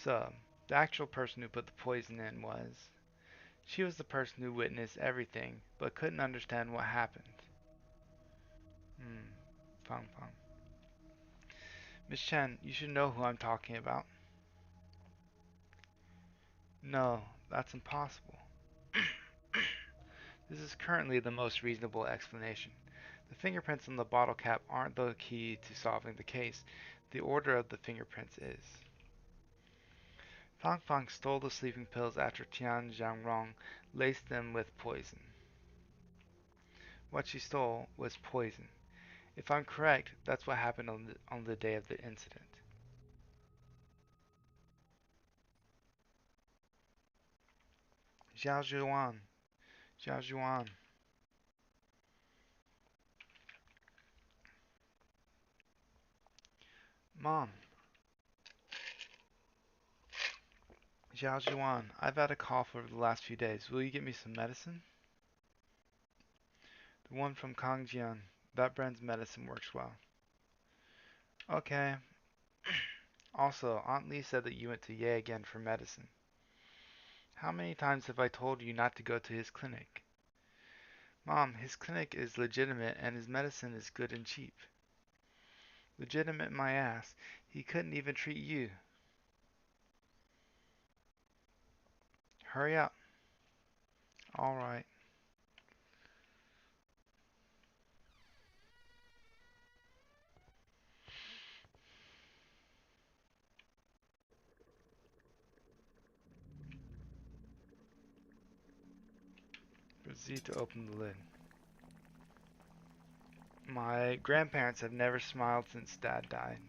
So, the actual person who put the poison in was... She was the person who witnessed everything, but couldn't understand what happened. Hmm. Fang Fang. Miss Chen, you should know who I'm talking about. No, that's impossible. This is currently the most reasonable explanation. The fingerprints on the bottle cap aren't the key to solving the case. The order of the fingerprints is. Fang Fang stole the sleeping pills after Tian Zhangrong laced them with poison. What she stole was poison. If I'm correct, that's what happened on the day of the incident. Xiao Zhuan. Xiao Zhuan. Mom. Xiao Zhuan. I've had a cough over the last few days. Will you get me some medicine? The one from Kangjian. That brand's medicine works well. Okay. Also, Aunt Lee said that you went to Ye again for medicine. How many times have I told you not to go to his clinic? Mom, his clinic is legitimate and his medicine is good and cheap. Legitimate my ass. He couldn't even treat you. Hurry up. Alright. Proceed to open the lid. My grandparents have never smiled since Dad died.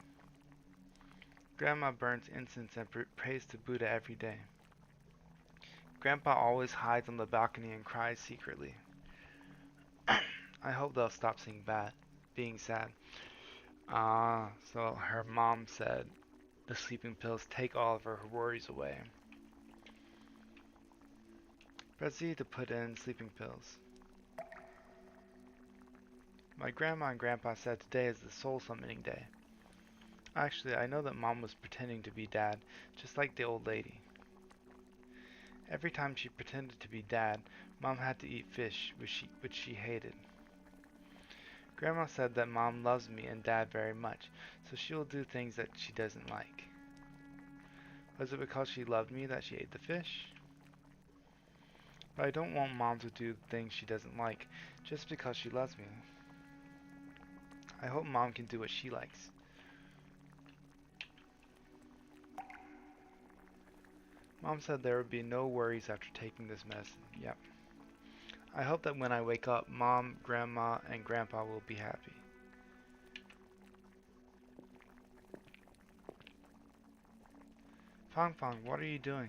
Grandma burns incense and prays to Buddha every day. Grandpa always hides on the balcony and cries secretly. I hope they'll stop being sad. So her mom said the sleeping pills take all of her worries away. Proceed to put in sleeping pills. My grandma and grandpa said today is the soul summoning day. Actually, I know that Mom was pretending to be Dad, just like the old lady. Every time she pretended to be Dad, Mom had to eat fish, which she hated. Grandma said that Mom loves me and Dad very much, so she will do things that she doesn't like. Was it because she loved me that she ate the fish? But I don't want Mom to do things she doesn't like, just because she loves me. I hope Mom can do what she likes. Mom said there would be no worries after taking this medicine. Yep. I hope that when I wake up, Mom, Grandma, and Grandpa will be happy. Fang Fang, what are you doing?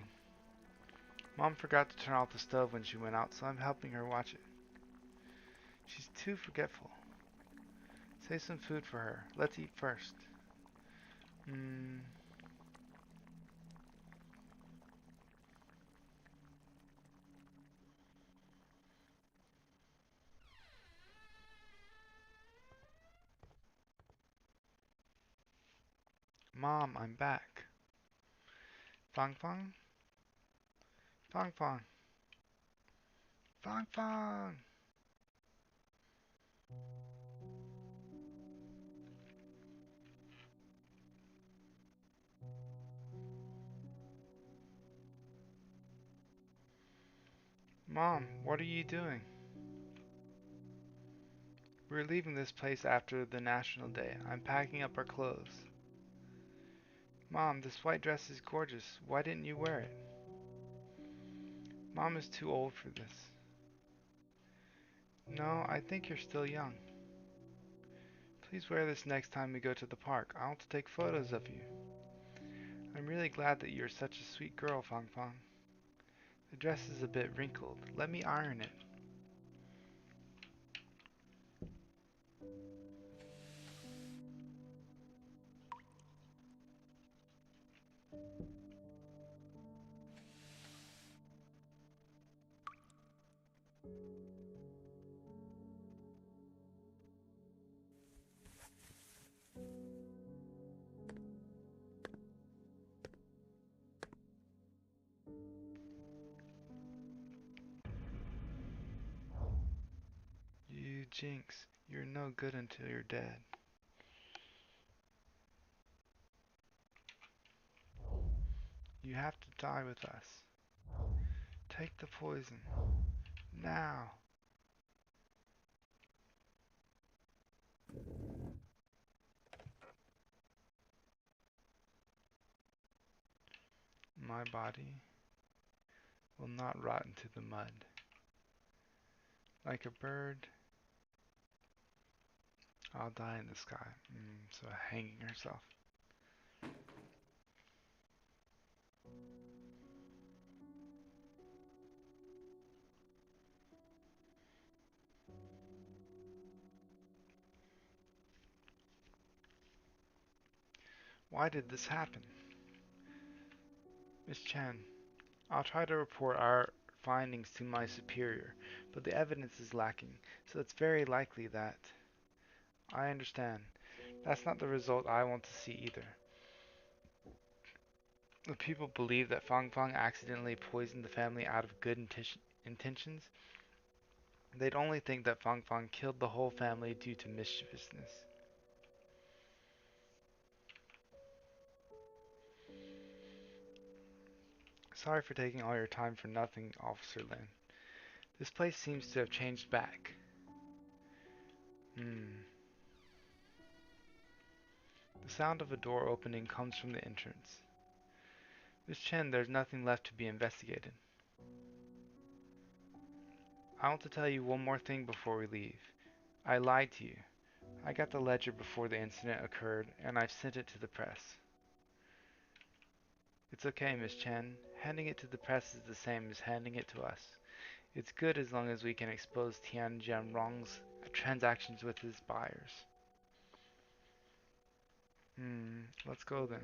Mom forgot to turn off the stove when she went out, so I'm helping her watch it. She's too forgetful. Save some food for her. Let's eat first. Mom, I'm back. Fang Fang? Fang Fang. Fang Fang! Mom, what are you doing? We're leaving this place after the National Day. I'm packing up our clothes. Mom, this white dress is gorgeous. Why didn't you wear it? Mom is too old for this. No, I think you're still young. Please wear this next time we go to the park. I want to take photos of you. I'm really glad that you're such a sweet girl, Fang Fang. The dress is a bit wrinkled. Let me iron it. Jinx, you're no good until you're dead. You have to die with us. Take the poison. Now. My body will not rot into the mud. Like a bird, I'll die in the sky. So hanging herself. Why did this happen? Miss Chen, I'll try to report our findings to my superior, but the evidence is lacking, so it's very likely that... I understand. That's not the result I want to see either. If people believe that Fang Fang accidentally poisoned the family out of good intentions, they'd only think that Fang Fang killed the whole family due to mischievousness. Sorry for taking all your time for nothing, Officer Lin. This place seems to have changed back. The sound of a door opening comes from the entrance. Miss Chen, there's nothing left to be investigated. I want to tell you one more thing before we leave. I lied to you. I got the ledger before the incident occurred, and I've sent it to the press. It's okay, Miss Chen. Handing it to the press is the same as handing it to us. It's good as long as we can expose Tian Jianrong's transactions with his buyers. Let's go then.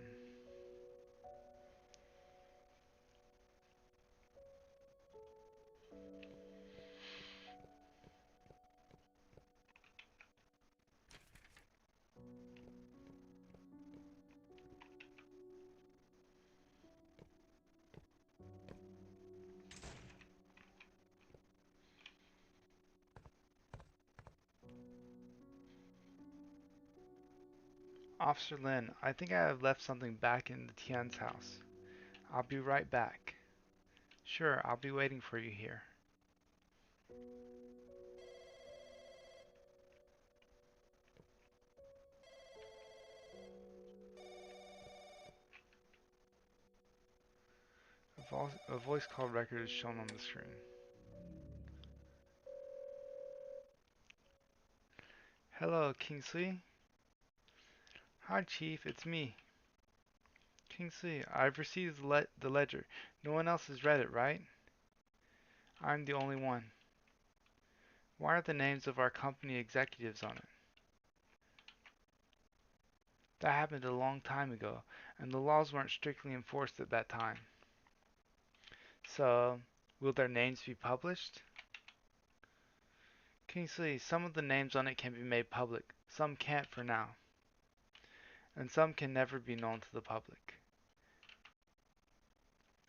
Officer Lin, I think I have left something back in the Tian's house. I'll be right back. Sure, I'll be waiting for you here. A voice call record is shown on the screen. Hello, Kingsley. Hi, Chief, it's me. Kingsley, I've received the ledger. No one else has read it, right? I'm the only one. Why are the names of our company executives on it? That happened a long time ago, and the laws weren't strictly enforced at that time. So, will their names be published? Kingsley, some of the names on it can be made public, some can't for now, and some can never be known to the public.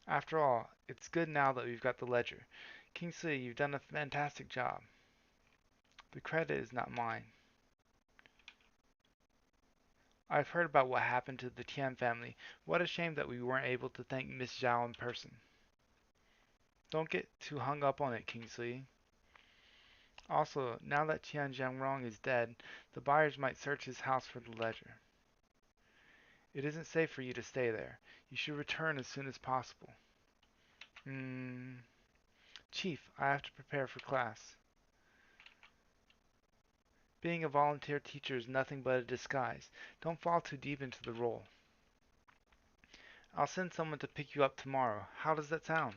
After all, it's good now that we've got the ledger. Kingsley, you've done a fantastic job. The credit is not mine. I've heard about what happened to the Tian family. What a shame that we weren't able to thank Miss Zhao in person. Don't get too hung up on it, Kingsley. Also, now that Tian Jiangrong is dead, the buyers might search his house for the ledger. It isn't safe for you to stay there. You should return as soon as possible. Chief, I have to prepare for class. Being a volunteer teacher is nothing but a disguise. Don't fall too deep into the role. I'll send someone to pick you up tomorrow. How does that sound?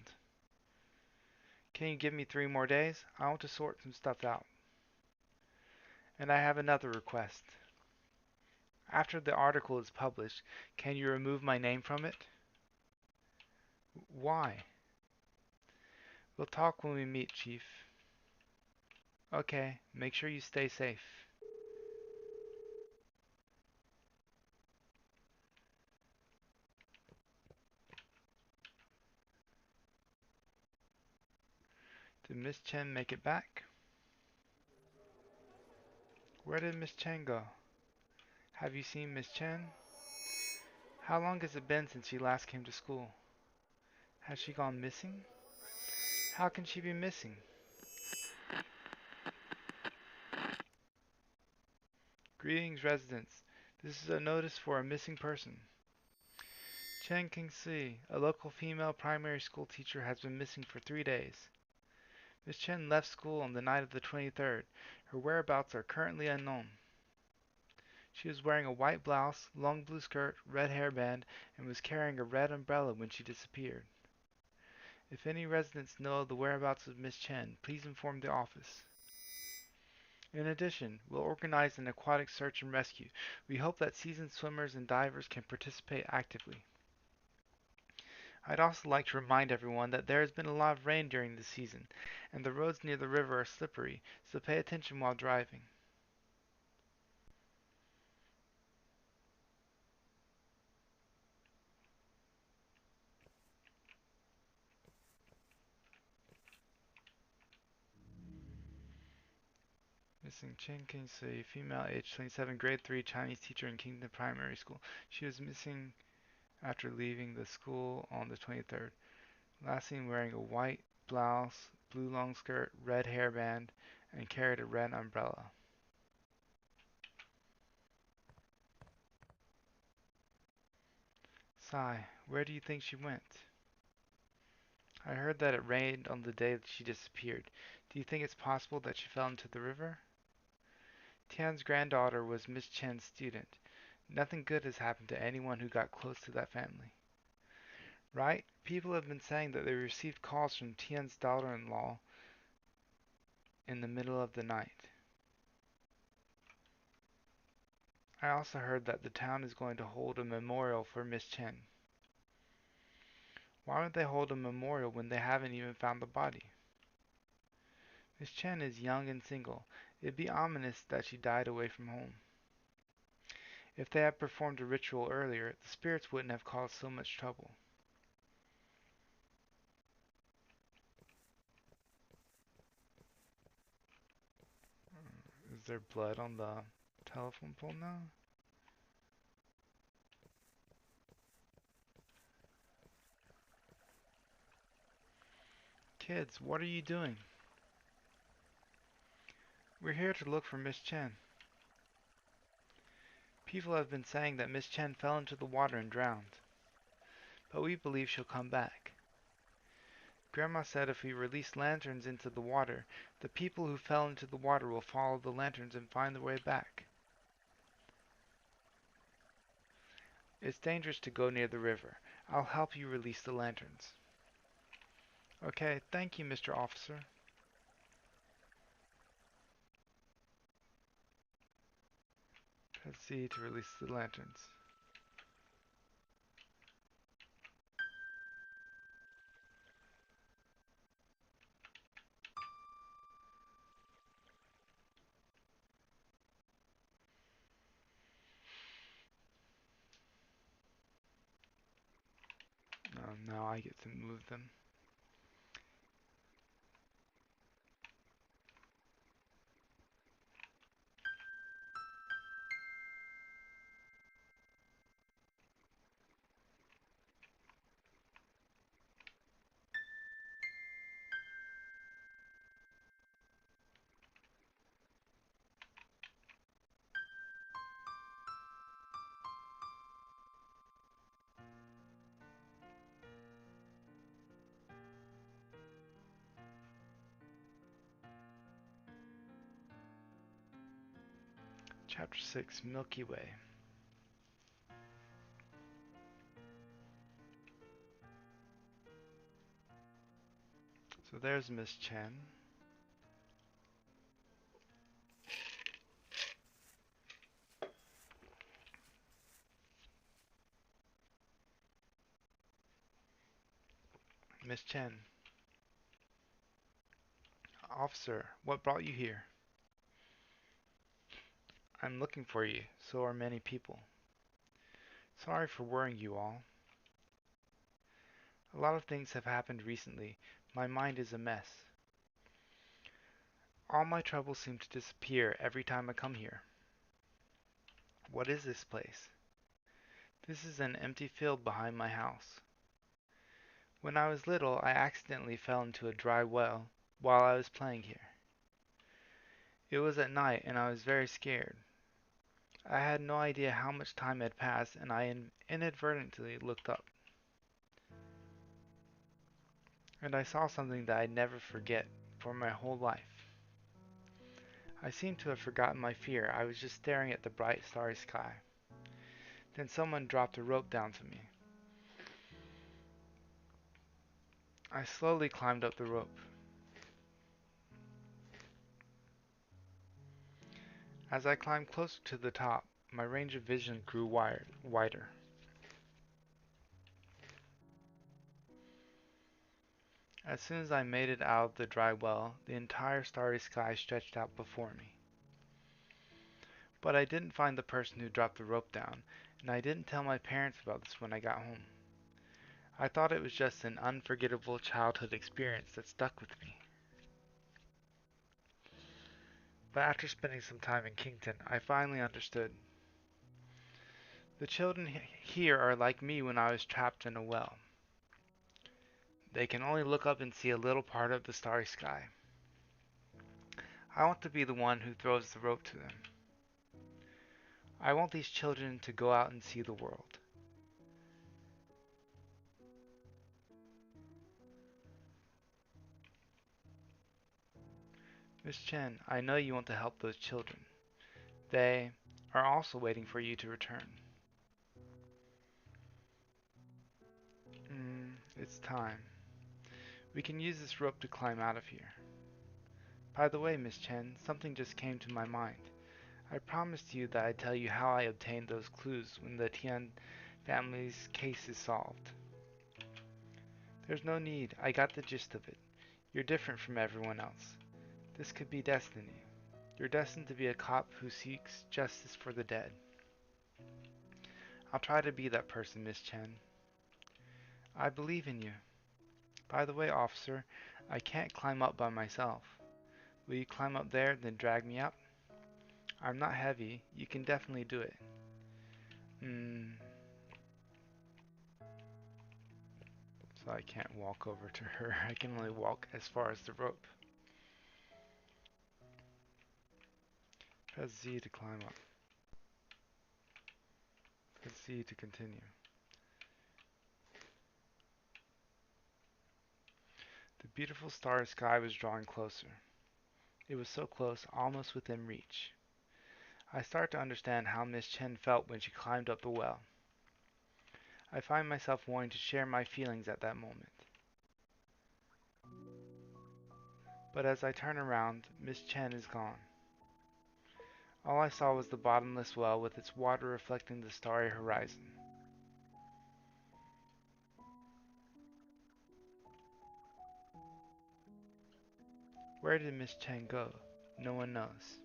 Can you give me 3 more days? I want to sort some stuff out. And I have another request. After the article is published, can you remove my name from it? Why? We'll talk when we meet, Chief. Okay, make sure you stay safe. Did Miss Chen make it back? Where did Miss Chen go? Have you seen Miss Chen? How long has it been since she last came to school? Has she gone missing? How can she be missing? Greetings, residents. This is a notice for a missing person. Chen Kingsi, a local female primary school teacher, has been missing for 3 days. Miss Chen left school on the night of the 23rd. Her whereabouts are currently unknown. She was wearing a white blouse, long blue skirt, red hairband, and was carrying a red umbrella when she disappeared. If any residents know the whereabouts of Miss Chen, please inform the office. In addition, we'll organize an aquatic search and rescue. We hope that seasoned swimmers and divers can participate actively. I'd also like to remind everyone that there has been a lot of rain during this season, and the roads near the river are slippery, so pay attention while driving. Missing Chen Qingsui, female, age 27, grade 3, Chinese teacher in Kingdom Primary School. She was missing after leaving the school on the 23rd. Last seen wearing a white blouse, blue long skirt, red hairband, and carried a red umbrella. Sai, where do you think she went? I heard that it rained on the day that she disappeared. Do you think it's possible that she fell into the river? Tian's granddaughter was Miss Chen's student. Nothing good has happened to anyone who got close to that family. Right? People have been saying that they received calls from Tian's daughter-in-law in the middle of the night. I also heard that the town is going to hold a memorial for Miss Chen. Why would they hold a memorial when they haven't even found the body? Miss Chen is young and single. It'd be ominous that she died away from home. If they had performed a ritual earlier, the spirits wouldn't have caused so much trouble. Is there blood on the telephone pole now? Kids, what are you doing? We're here to look for Miss Chen. People have been saying that Miss Chen fell into the water and drowned, but we believe she'll come back. Grandma said if we release lanterns into the water, the people who fell into the water will follow the lanterns and find their way back. It's dangerous to go near the river. I'll help you release the lanterns. Okay, thank you, Mr. Officer. Press C to release the lanterns. Now I get to move them. Chapter 6, Milky Way. So there's Miss Chen. Miss Chen. Officer, what brought you here? I'm looking for you. So are many people. Sorry for worrying you all. A lot of things have happened recently. My mind is a mess. All my troubles seem to disappear every time I come here. What is this place? This is an empty field behind my house. When I was little, I accidentally fell into a dry well while I was playing here. It was at night and I was very scared. I had no idea how much time had passed and I inadvertently looked up. And I saw something that I'd never forget for my whole life. I seemed to have forgotten my fear. I was just staring at the bright starry sky. Then someone dropped a rope down to me. I slowly climbed up the rope. As I climbed closer to the top, my range of vision grew wider. As soon as I made it out of the dry well, the entire starry sky stretched out before me. But I didn't find the person who dropped the rope down, and I didn't tell my parents about this when I got home. I thought it was just an unforgettable childhood experience that stuck with me. But after spending some time in Kington, I finally understood. The children here are like me when I was trapped in a well. They can only look up and see a little part of the starry sky. I want to be the one who throws the rope to them. I want these children to go out and see the world. Miss Chen, I know you want to help those children. They are also waiting for you to return. It's time. We can use this rope to climb out of here. By the way, Miss Chen, something just came to my mind. I promised you that I'd tell you how I obtained those clues when the Tian family's case is solved. There's no need, I got the gist of it. You're different from everyone else. This could be destiny. You're destined to be a cop who seeks justice for the dead. I'll try to be that person, Miss Chen. I believe in you. By the way, officer, I can't climb up by myself. Will you climb up there, then drag me up? I'm not heavy. You can definitely do it. Hmm. So I can't walk over to her. I can only walk as far as the rope. Press Z to climb up. Press Z to continue. The beautiful starry sky was drawing closer. It was so close, almost within reach. I start to understand how Miss Chen felt when she climbed up the well. I find myself wanting to share my feelings at that moment. But as I turn around, Miss Chen is gone. All I saw was the bottomless well with its water reflecting the starry horizon. Where did Miss Chen go? No one knows.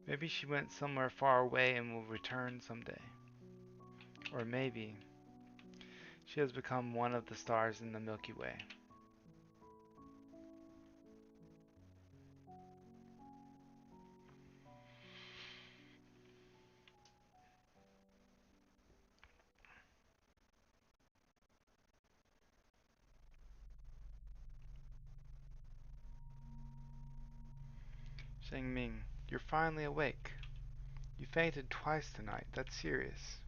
Maybe she went somewhere far away and will return someday. Or maybe she has become one of the stars in the Milky Way. Sheng Ming, you're finally awake. You fainted twice tonight. That's serious.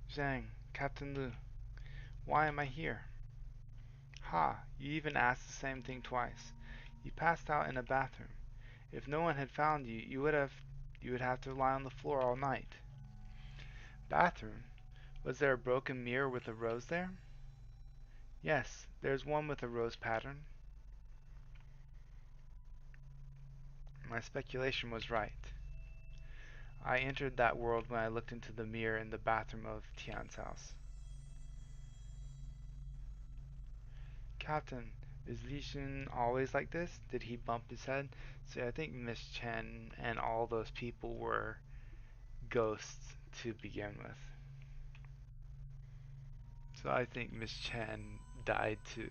Zhang, Captain Lu, why am I here? Ha, you even asked the same thing twice. You passed out in a bathroom. If no one had found you, you would have to lie on the floor all night. Bathroom? Was there a broken mirror with a rose there? Yes, there's one with a rose pattern. My speculation was right. I entered that world when I looked into the mirror in the bathroom of Tian's house. Captain, is Li Xun always like this? Did he bump his head? See, I think Miss Chen and all those people were ghosts to begin with. So I think Miss Chen died too.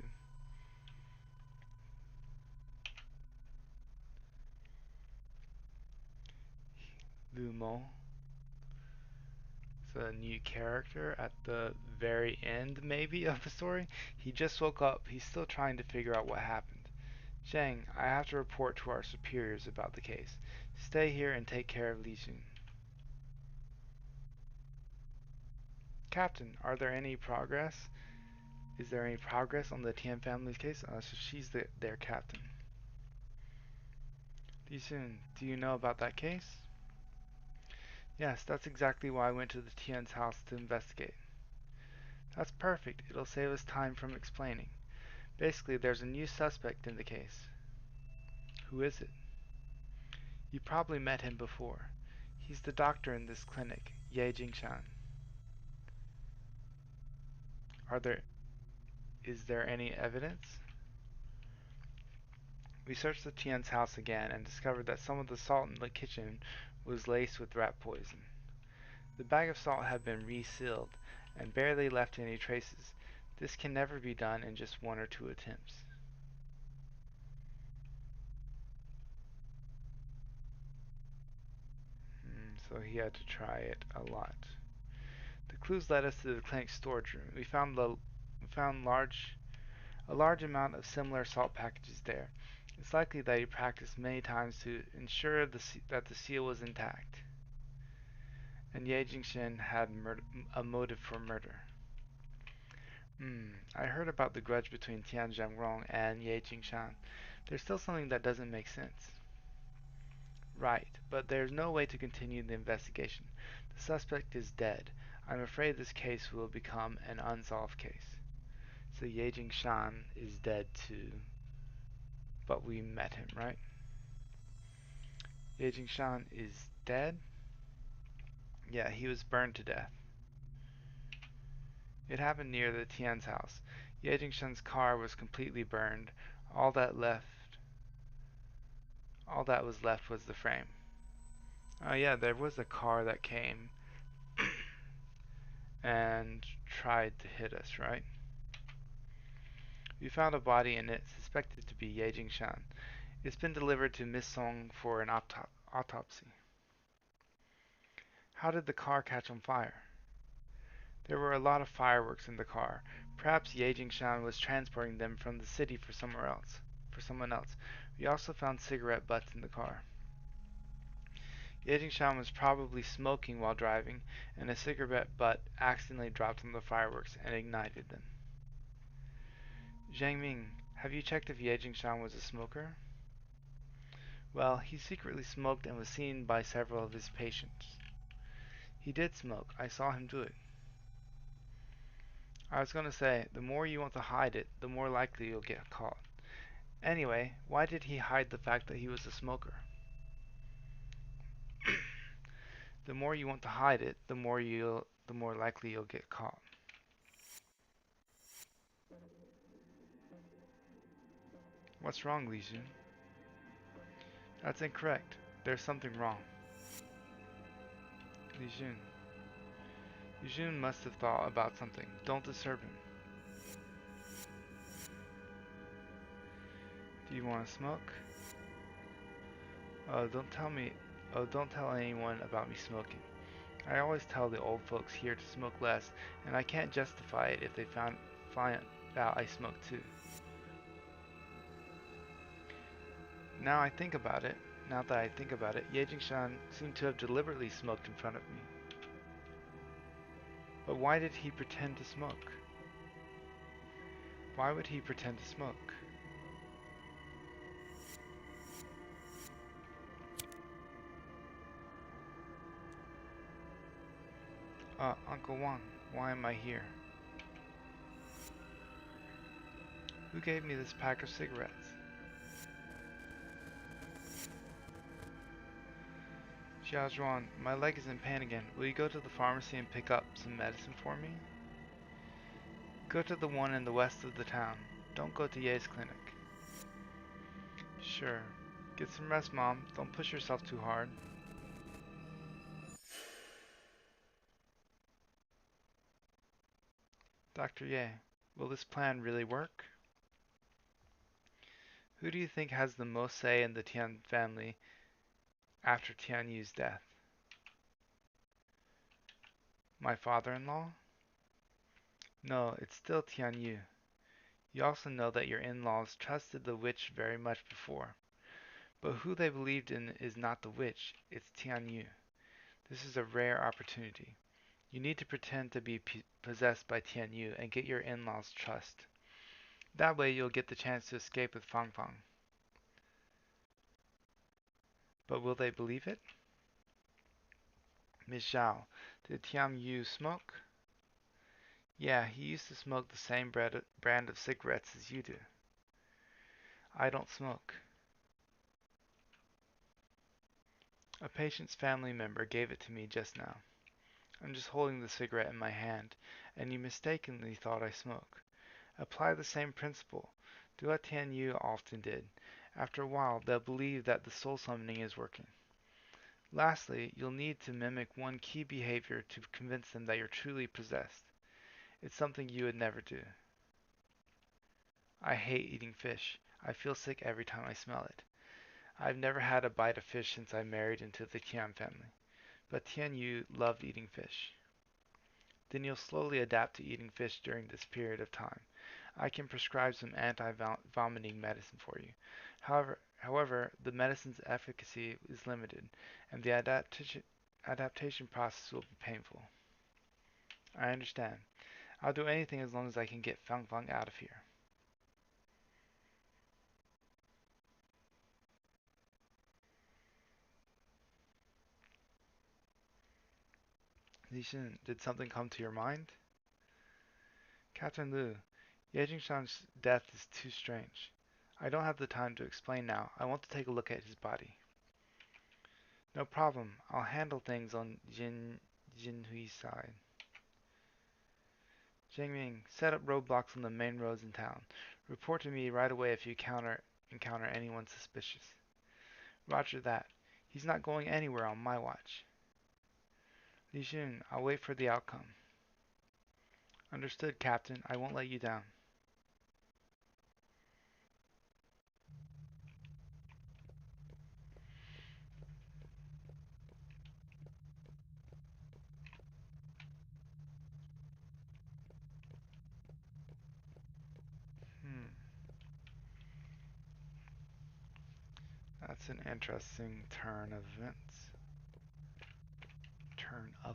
Lumo. It's a new character at the very end, maybe, of the story. He just woke up. He's still trying to figure out what happened. Zhang, I have to report to our superiors about the case. Stay here and take care of Li Xun. Captain, are there any progress? Is there any progress on the Tian family's case? So she's their captain. Li Xun, do you know about that case? Yes, that's exactly why I went to the Tian's house to investigate. That's perfect. It'll save us time from explaining. Basically, there's a new suspect in the case. Who is it? You probably met him before. He's the doctor in this clinic, Ye Jingshan. Are there is there any evidence? We searched the Tian's house again and discovered that some of the salt in the kitchen was laced with rat poison. The bag of salt had been resealed and barely left any traces. This can never be done in just one or two attempts. So he had to try it a lot. The clues led us to the clinic's storage room. We found a large amount of similar salt packages there. It's likely that he practiced many times to ensure that the seal was intact. And Ye Jingshin had a motive for murder. I heard about the grudge between Tian Zhangrong and Ye Jingshan. There's still something that doesn't make sense. Right, but there's no way to continue the investigation. The suspect is dead. I'm afraid this case will become an unsolved case. So Ye Jingshan is dead too. But we met him, right? Ye Jingshan is dead? Yeah, he was burned to death. It happened near the Tian's house. Ye Jingshan's car was completely burned. All that left, all that was left was the frame. Oh yeah, there was a car that came and tried to hit us, right? We found a body in it suspected to be Ye Jingshan. It's been delivered to Miss Song for an autopsy. How did the car catch on fire? There were a lot of fireworks in the car. Perhaps Ye Jingshan was transporting them from the city for someone else. We also found cigarette butts in the car. Ye Jingshan was probably smoking while driving, and a cigarette butt accidentally dropped on the fireworks and ignited them. Zhang Ming, have you checked if Ye Jingshan was a smoker? Well, he secretly smoked and was seen by several of his patients. He did smoke. I saw him do it. I was going to say, the more you want to hide it, the more likely you'll get caught. Anyway, why did he hide the fact that he was a smoker? The more you want to hide it, the more likely you'll get caught. What's wrong, Li Jun? That's incorrect. There's something wrong. Li Jun. Li Jun must have thought about something. Don't disturb him. Do you want to smoke? Oh, don't tell me. Oh, don't tell anyone about me smoking. I always tell the old folks here to smoke less, and I can't justify it if they find out I smoke too. Now I think about it, Now that I think about it, Ye Jingshan seemed to have deliberately smoked in front of me. But why did he pretend to smoke? Why would he pretend to smoke? Uncle Wang, why am I here? Who gave me this pack of cigarettes? Xiaozhuan, my leg is in pain again. Will you go to the pharmacy and pick up some medicine for me? Go to the one in the west of the town. Don't go to Ye's clinic. Sure. Get some rest, Mom. Don't push yourself too hard. Dr. Ye, will this plan really work? Who do you think has the most say in the Tian family after Tian Yu's death? My father-in-law? No, it's still Tian Yu. You also know that your in-laws trusted the witch very much before. But who they believed in is not the witch, it's Tian Yu. This is a rare opportunity. You need to pretend to be possessed by Tian Yu and get your in-laws' trust. That way you'll get the chance to escape with Fang Fang. But will they believe it? Miss Zhao, did Tian Yu smoke? Yeah, he used to smoke the same brand of cigarettes as you do. I don't smoke. A patient's family member gave it to me just now. I'm just holding the cigarette in my hand, and you mistakenly thought I smoke. Apply the same principle. Do what Tian Yu often did. After a while, they'll believe that the soul summoning is working. Lastly, you'll need to mimic one key behavior to convince them that you're truly possessed. It's something you would never do. I hate eating fish. I feel sick every time I smell it. I've never had a bite of fish since I married into the Tian family. But Tian Yu loved eating fish. Then you'll slowly adapt to eating fish during this period of time. I can prescribe some anti-vomiting medicine for you. However, the medicine's efficacy is limited, and the adaptation process will be painful. I understand. I'll do anything as long as I can get Fang Fang out of here. Zixin, did something come to your mind? Captain Lu, Ye Jingshan's death is too strange. I don't have the time to explain now. I want to take a look at his body. No problem. I'll handle things on Jinhui's side. Jiangming, set up roadblocks on the main roads in town. Report to me right away if you encounter anyone suspicious. Roger that. He's not going anywhere on my watch. Li Jun, I'll wait for the outcome. Understood, Captain. I won't let you down. Hmm, that's an interesting turn of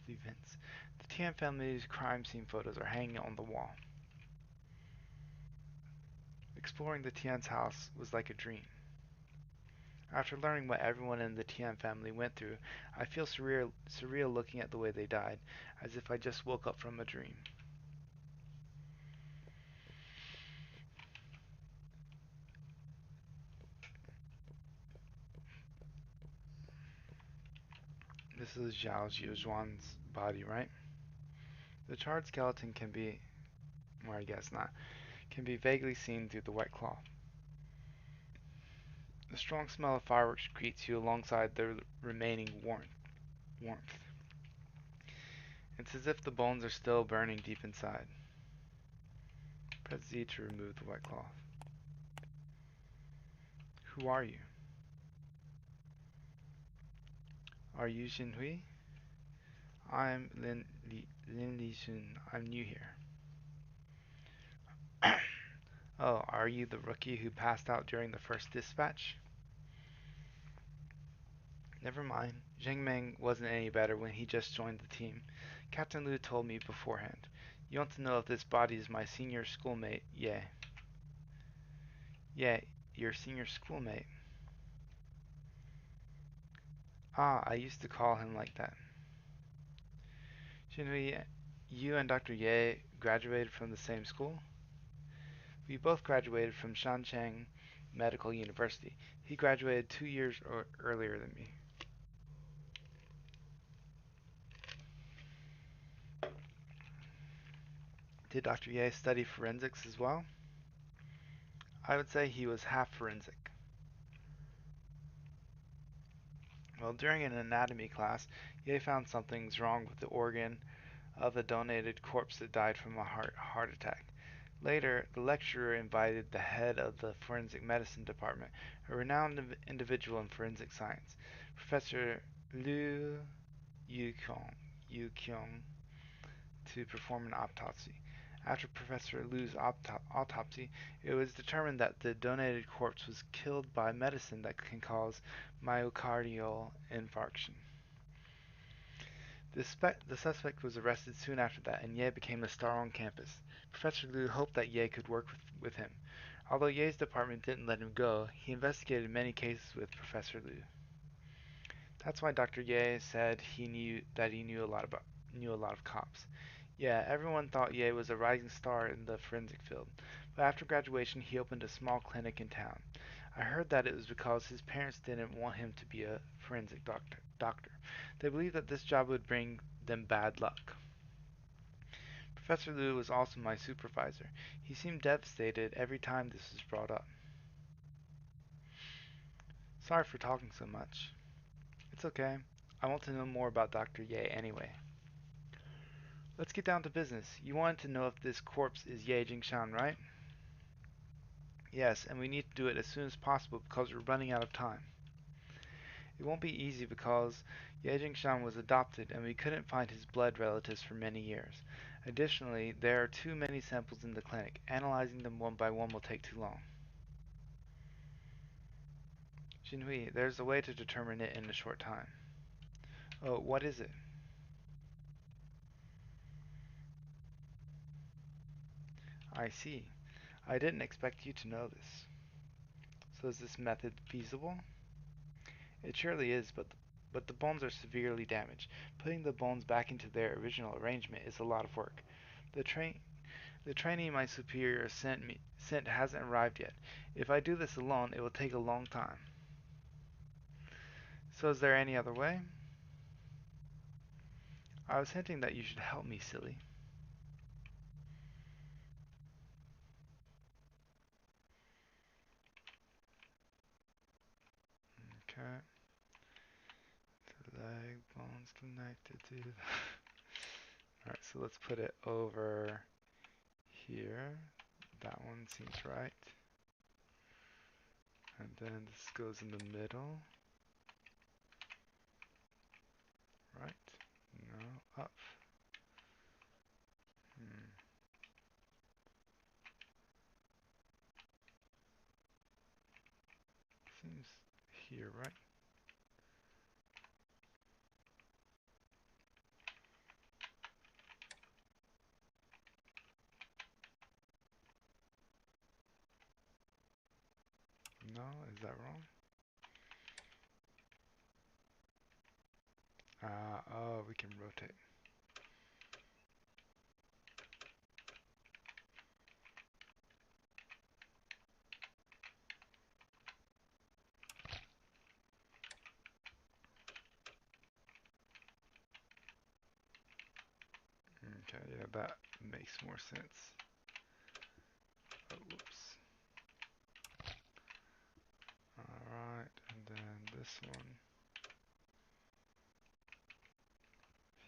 events. The Tian family's crime scene photos are hanging on the wall. Exploring the Tian's house was like a dream. After learning what everyone in the Tian family went through, I feel surreal looking at the way they died, as if I just woke up from a dream. This is Zhao Jiuzhuan's body, right? The charred skeleton can be, or I guess not, can be vaguely seen through the wet cloth. The strong smell of fireworks greets you alongside the remaining warmth. It's as if the bones are still burning deep inside. Press Z to remove the wet cloth. Who are you? Are you Xinhui? I'm Lin Li Xun. I'm new here. Oh, are you the rookie who passed out during the first dispatch? Never mind. Zheng Meng wasn't any better when he just joined the team. Captain Liu told me beforehand. You want to know if this body is my senior schoolmate? Yeah. Yeah, your senior schoolmate. Ah, I used to call him like that. Xinhui, you and Dr. Ye graduated from the same school? We both graduated from Shancheng Medical University. He graduated 2 years earlier than me. Did Dr. Ye study forensics as well? I would say he was half forensic. Well, during an anatomy class, Ye found something's wrong with the organ of a donated corpse that died from a heart attack. Later, the lecturer invited the head of the forensic medicine department, a renowned individual in forensic science, Professor Liu Yuqiong. to perform an autopsy. After Professor Liu's autopsy, it was determined that the donated corpse was killed by medicine that can cause myocardial infarction. The suspect was arrested soon after that, and Ye became a star on campus. Professor Liu hoped that Ye could work with him. Although Ye's department didn't let him go, he investigated many cases with Professor Liu. That's why Dr. Ye said he knew a lot of cops. Yeah, everyone thought Ye was a rising star in the forensic field, but after graduation he opened a small clinic in town. I heard that it was because his parents didn't want him to be a forensic doctor. They believed that this job would bring them bad luck. Professor Liu was also my supervisor. He seemed devastated every time this was brought up. Sorry for talking so much. It's okay. I want to know more about Dr. Ye anyway. Let's get down to business. You wanted to know if this corpse is Ye Jingshan, right? Yes, and we need to do it as soon as possible because we're running out of time. It won't be easy because Ye Jingshan was adopted and we couldn't find his blood relatives for many years. Additionally, there are too many samples in the clinic. Analyzing them one by one will take too long. Jinhui, there's a way to determine it in a short time. Oh, what is it? I see. I didn't expect you to know this. So is this method feasible? It surely is, but the bones are severely damaged. Putting the bones back into their original arrangement is a lot of work. The train the training my superior sent hasn't arrived yet. If I do this alone, it will take a long time. So is there any other way? I was hinting that you should help me, silly. Okay. The leg bones connected to the Alright, so let's put it over here. That one seems right. And then this goes in the middle. Right? No, up. Hmm. Seems here, right? No, is that wrong? Oh, we can rotate. Okay, yeah, that makes more sense. Oh, whoops. Alright, and then this one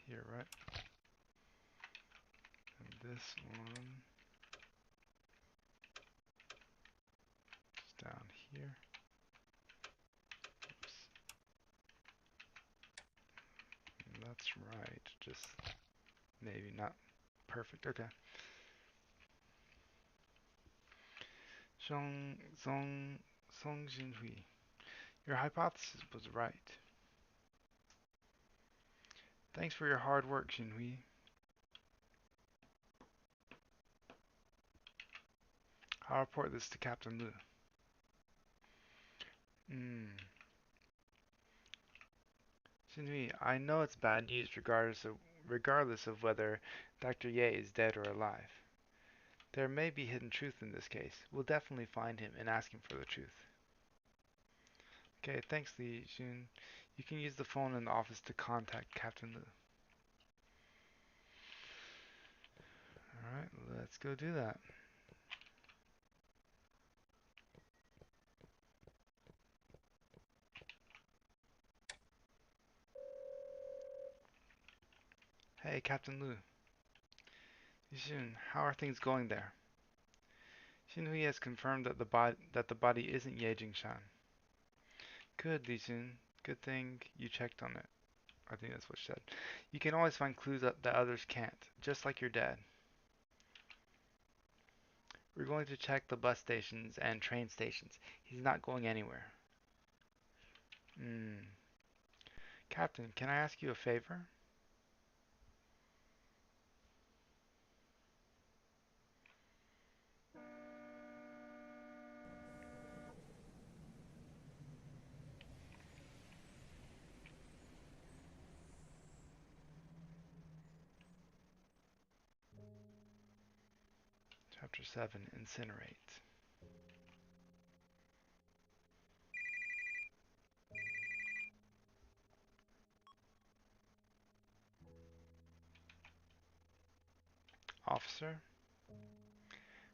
here, right? And this one is down here. Oops. And that's right, just maybe not perfect. Okay. Zhong Zong Song Jinhui. Your hypothesis was right. Thanks for your hard work, Jinhui. I'll report this to Captain Lu. Hmm. Jinhui, I know it's bad news regardless of whether Dr. Ye is dead or alive. There may be hidden truth in this case. We'll definitely find him and ask him for the truth. Okay, thanks Li Jun. You can use the phone in the office to contact Captain Lu. Alright, let's go do that. Hey, Captain Lu. Yixun, how are things going there? Xinhui has confirmed that the body isn't Ye Jingshan. Good, Li Jun. Good thing you checked on it. I think that's what she said. You can always find clues that others can't, just like your dad. We're going to check the bus stations and train stations. He's not going anywhere. Hmm. Captain, can I ask you a favor? Chapter 7, Incinerate. Officer,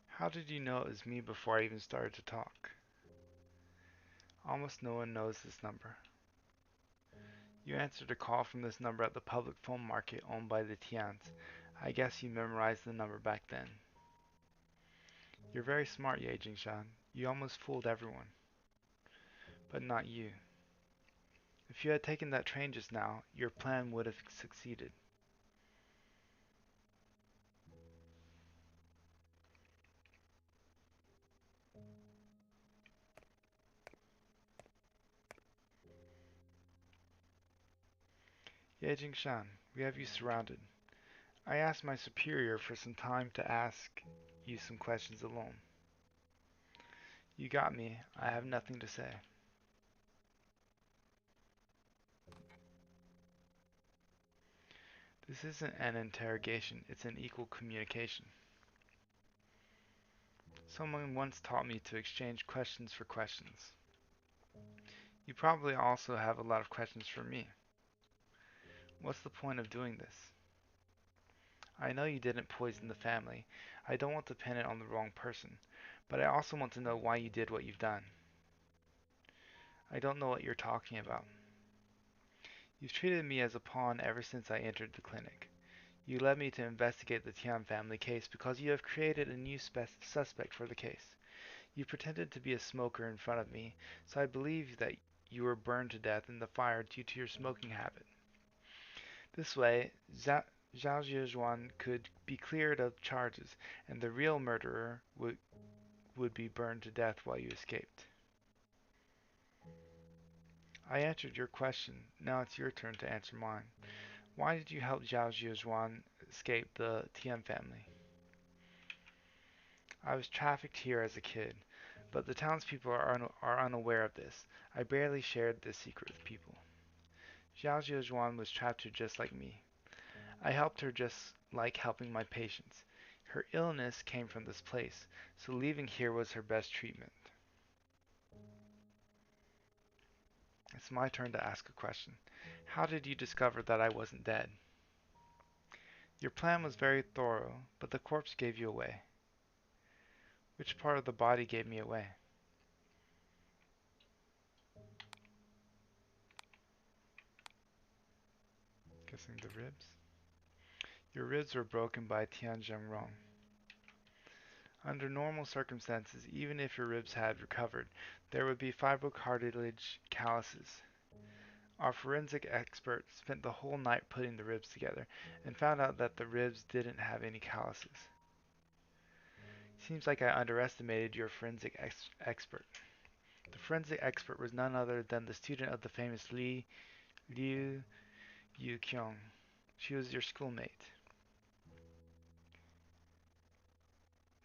how did you know it was me before I even started to talk? Almost no one knows this number. You answered a call from this number at the public phone market owned by the Tians. I guess you memorized the number back then. You're very smart, Ye Jingshan. You almost fooled everyone. But not you. If you had taken that train just now, your plan would have succeeded. Ye Jingshan, we have you surrounded. I asked my superior for some time to ask you some questions alone. You got me. I have nothing to say. This isn't an interrogation, it's an equal communication. Someone once taught me to exchange questions for questions. You probably also have a lot of questions for me. What's the point of doing this? I know you didn't poison the family. I don't want to pin it on the wrong person. But I also want to know why you did what you've done. I don't know what you're talking about. You've treated me as a pawn ever since I entered the clinic. You led me to investigate the Tian family case because you have created a new suspect for the case. You pretended to be a smoker in front of me, so I believed that you were burned to death in the fire due to your smoking habit. This way, Zhao Zhezhuan could be cleared of charges, and the real murderer would be burned to death while you escaped. I answered your question. Now it's your turn to answer mine. Why did you help Zhao Zhezhuan escape the Tian family? I was trafficked here as a kid, but the townspeople are unaware of this. I barely shared this secret with people. Zhao Zhezhuan was trapped here just like me. I helped her just like helping my patients. Her illness came from this place, so leaving here was her best treatment. It's my turn to ask a question. How did you discover that I wasn't dead? Your plan was very thorough, but the corpse gave you away. Which part of the body gave me away? Guessing the ribs? Your ribs were broken by Tian Zhengrong. Under normal circumstances, even if your ribs had recovered, there would be fibrocartilage calluses. Our forensic expert spent the whole night putting the ribs together and found out that the ribs didn't have any calluses. Seems like I underestimated your forensic expert. The forensic expert was none other than the student of the famous Liu Yuqiong. She was your schoolmate.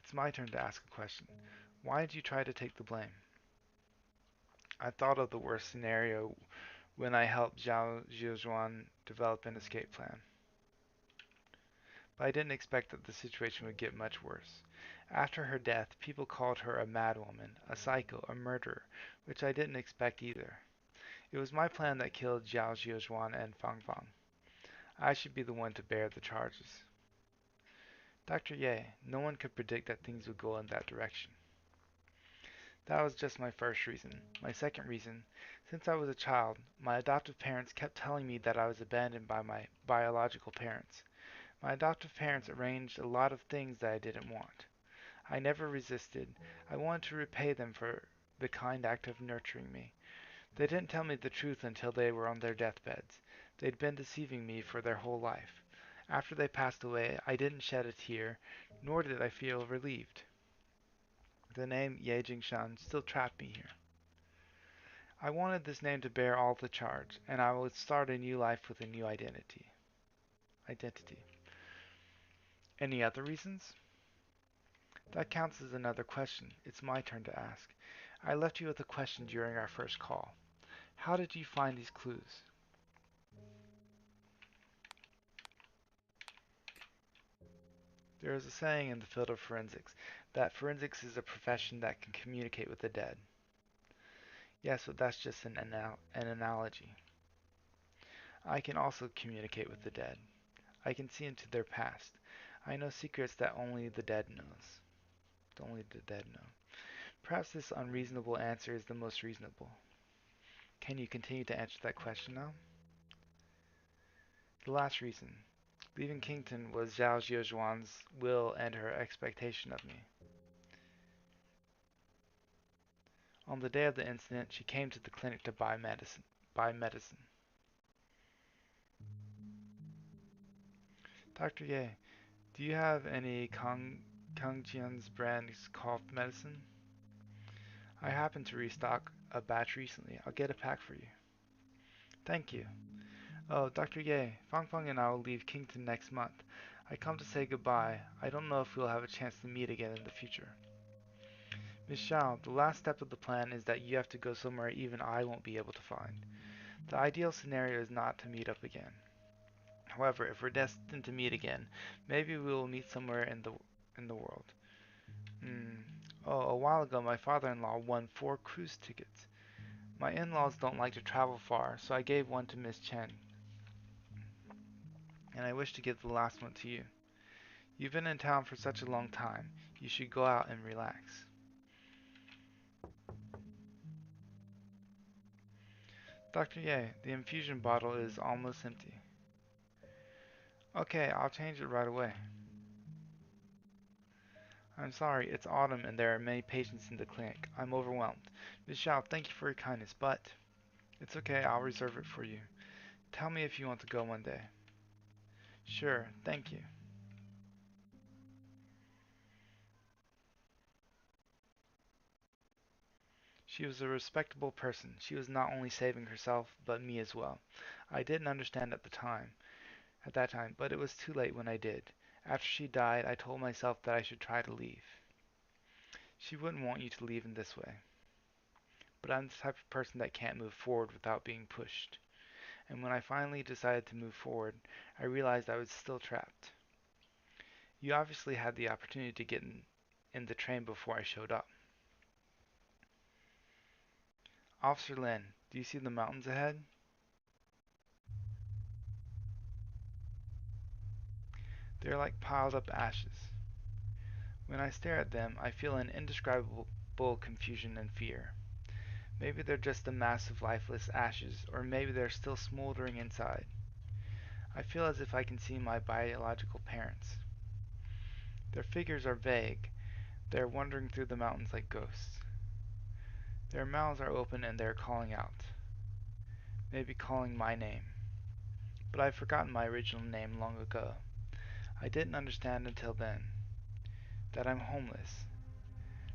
It's my turn to ask a question. Why did you try to take the blame? I thought of the worst scenario when I helped Zhao Zhezhuan develop an escape plan. But I didn't expect that the situation would get much worse. After her death, people called her a madwoman, a psycho, a murderer, which I didn't expect either. It was my plan that killed Zhao Zhezhuan and Fang Fang. I should be the one to bear the charges. Dr. Ye, no one could predict that things would go in that direction. That was just my first reason. My second reason, since I was a child, my adoptive parents kept telling me that I was abandoned by my biological parents. My adoptive parents arranged a lot of things that I didn't want. I never resisted. I wanted to repay them for the kind act of nurturing me. They didn't tell me the truth until they were on their deathbeds. They'd been deceiving me for their whole life. After they passed away, I didn't shed a tear, nor did I feel relieved. The name Ye Jingshan still trapped me here. I wanted this name to bear all the charge, and I would start a new life with a new identity. Any other reasons? That counts as another question. It's my turn to ask. I left you with a question during our first call. How did you find these clues? There is a saying in the field of forensics that forensics is a profession that can communicate with the dead. Yes, but that's just an analogy. I can also communicate with the dead. I can see into their past. I know secrets that only the dead knows. Only the dead know. Perhaps this unreasonable answer is the most reasonable. Can you continue to answer that question now? The last reason. Leaving Kington was Zhao Jiuzhuan's will and her expectation of me. On the day of the incident, she came to the clinic to buy medicine. Dr. Ye, do you have any Kangjian's brand cough medicine? I happened to restock a batch recently. I'll get a pack for you. Thank you. Oh, Dr. Ye, Fang Fang and I will leave Kington next month. I come to say goodbye. I don't know if we'll have a chance to meet again in the future. Miss Xiao, the last step of the plan is that you have to go somewhere even I won't be able to find. The ideal scenario is not to meet up again. However, if we're destined to meet again, maybe we will meet somewhere in the world. Hmm. Oh, a while ago my father-in-law won 4 cruise tickets. My in-laws don't like to travel far, so I gave one to Miss Chen, and I wish to give the last one to you. You've been in town for such a long time. You should go out and relax. Dr. Ye, the infusion bottle is almost empty. Okay, I'll change it right away. I'm sorry, it's autumn and there are many patients in the clinic. I'm overwhelmed. Miss Xiao, thank you for your kindness, but it's okay, I'll reserve it for you. Tell me if you want to go one day. Sure, thank you. She was a respectable person. She was not only saving herself, but me as well. I didn't understand at that time, but it was too late when I did. After she died, I told myself that I should try to leave. She wouldn't want you to leave in this way. But I'm the type of person that can't move forward without being pushed. And when I finally decided to move forward, I realized I was still trapped. You obviously had the opportunity to get in the train before I showed up. Officer Lin, do you see the mountains ahead? They're like piled up ashes. When I stare at them, I feel an indescribable confusion and fear. Maybe they're just a mass of lifeless ashes, or maybe they're still smoldering inside. I feel as if I can see my biological parents. Their figures are vague. They're wandering through the mountains like ghosts. Their mouths are open and they're calling out. Maybe calling my name. But I've forgotten my original name long ago. I didn't understand until then that I'm homeless.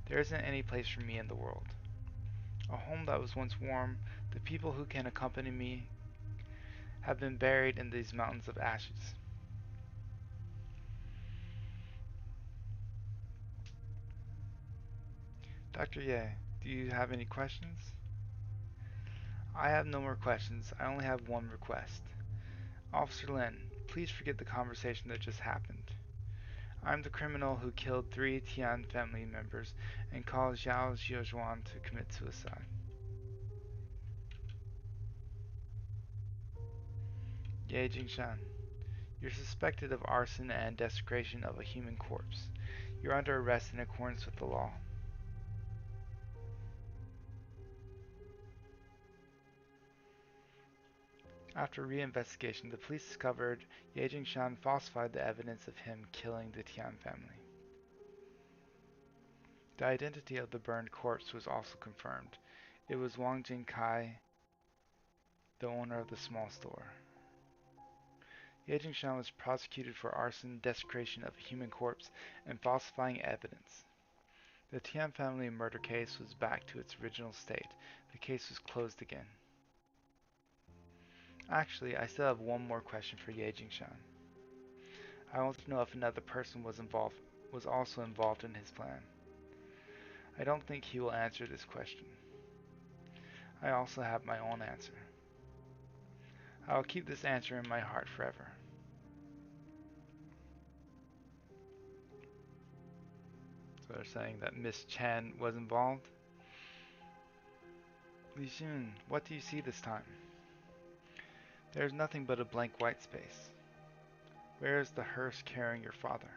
There isn't any place for me in the world. A home that was once warm, the people who can accompany me have been buried in these mountains of ashes. Dr. Ye, do you have any questions? I have no more questions. I only have one request. Officer Lin, please forget the conversation that just happened. I'm the criminal who killed 3 Tian family members and caused Zhao Jiuzhuan to commit suicide. Ye Jingshan, you're suspected of arson and desecration of a human corpse. You're under arrest in accordance with the law. After reinvestigation, the police discovered Ye Jingshan falsified the evidence of him killing the Tian family. The identity of the burned corpse was also confirmed. It was Wang Jingkai, the owner of the small store. Ye Jingshan was prosecuted for arson, desecration of a human corpse, and falsifying evidence. The Tian family murder case was back to its original state. The case was closed again. Actually, I still have one more question for Ye Jingshan. I want to know if another person was also involved in his plan. I don't think he will answer this question. I also have my own answer. I will keep this answer in my heart forever. So they're saying that Miss Chen was involved. Li Xun, what do you see this time? There is nothing but a blank white space. Where is the hearse carrying your father?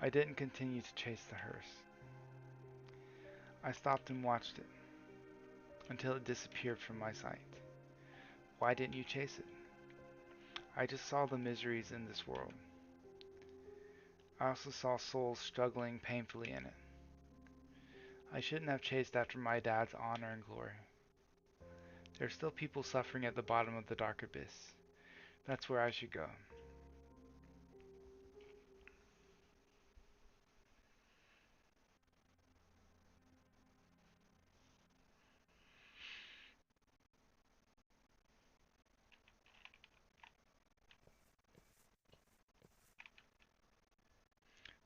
I didn't continue to chase the hearse. I stopped and watched it until it disappeared from my sight. Why didn't you chase it? I just saw the miseries in this world. I also saw souls struggling painfully in it. I shouldn't have chased after my dad's honor and glory. There are still people suffering at the bottom of the dark abyss. That's where I should go.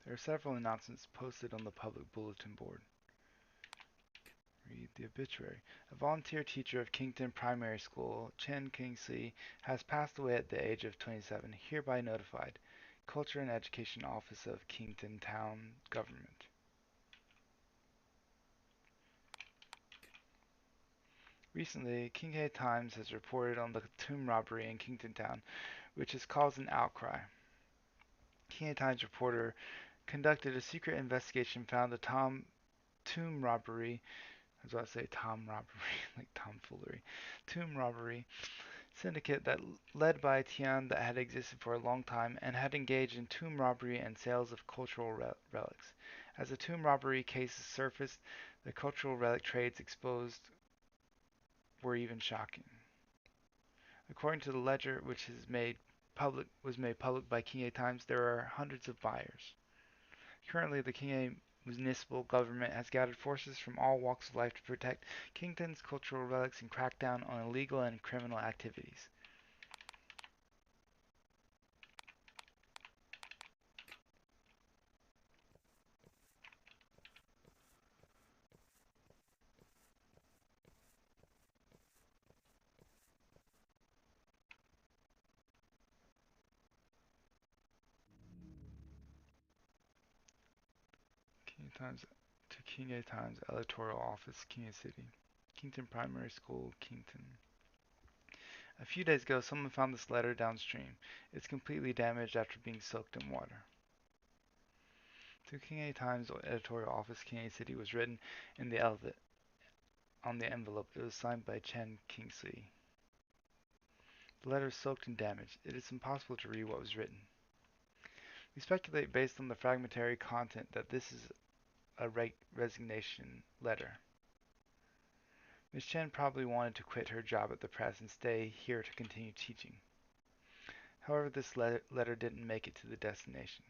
There are several announcements posted on the public bulletin board. Read the obituary. A volunteer teacher of Kington Primary School, Chen Kingsley, has passed away at the age of 27, hereby notified. Culture and Education Office of Kington Town Government. Recently, Kinghae Times has reported on the tomb robbery in Kington Town, which has caused an outcry. Kinghae Times reporter conducted a secret investigation, found the tomb robbery, I was about to say Tom robbery, like tomfoolery, tomb robbery syndicate that led by Tian that had existed for a long time and had engaged in tomb robbery and sales of cultural relics. As the tomb robbery cases surfaced, the cultural relic trades exposed were even shocking. According to the ledger, which was made public by Kinghae Times, there are hundreds of buyers. Currently, the Kinghae municipal government has gathered forces from all walks of life to protect Kington's cultural relics and crack down on illegal and criminal activities. Kinghae Times to Kinghae Times Electoral Office, Kinghae City. Kington Primary School, Kington. A few days ago, someone found this letter downstream. It's completely damaged after being soaked in water. To Kinghae Times Editorial Office, Kinghae City was written in the on the envelope. It was signed by Chen Kingsley. The letter is soaked and damaged. It is impossible to read what was written. We speculate based on the fragmentary content that this is a resignation letter. Ms. Chen probably wanted to quit her job at the press and stay here to continue teaching. However, this letter didn't make it to the destination.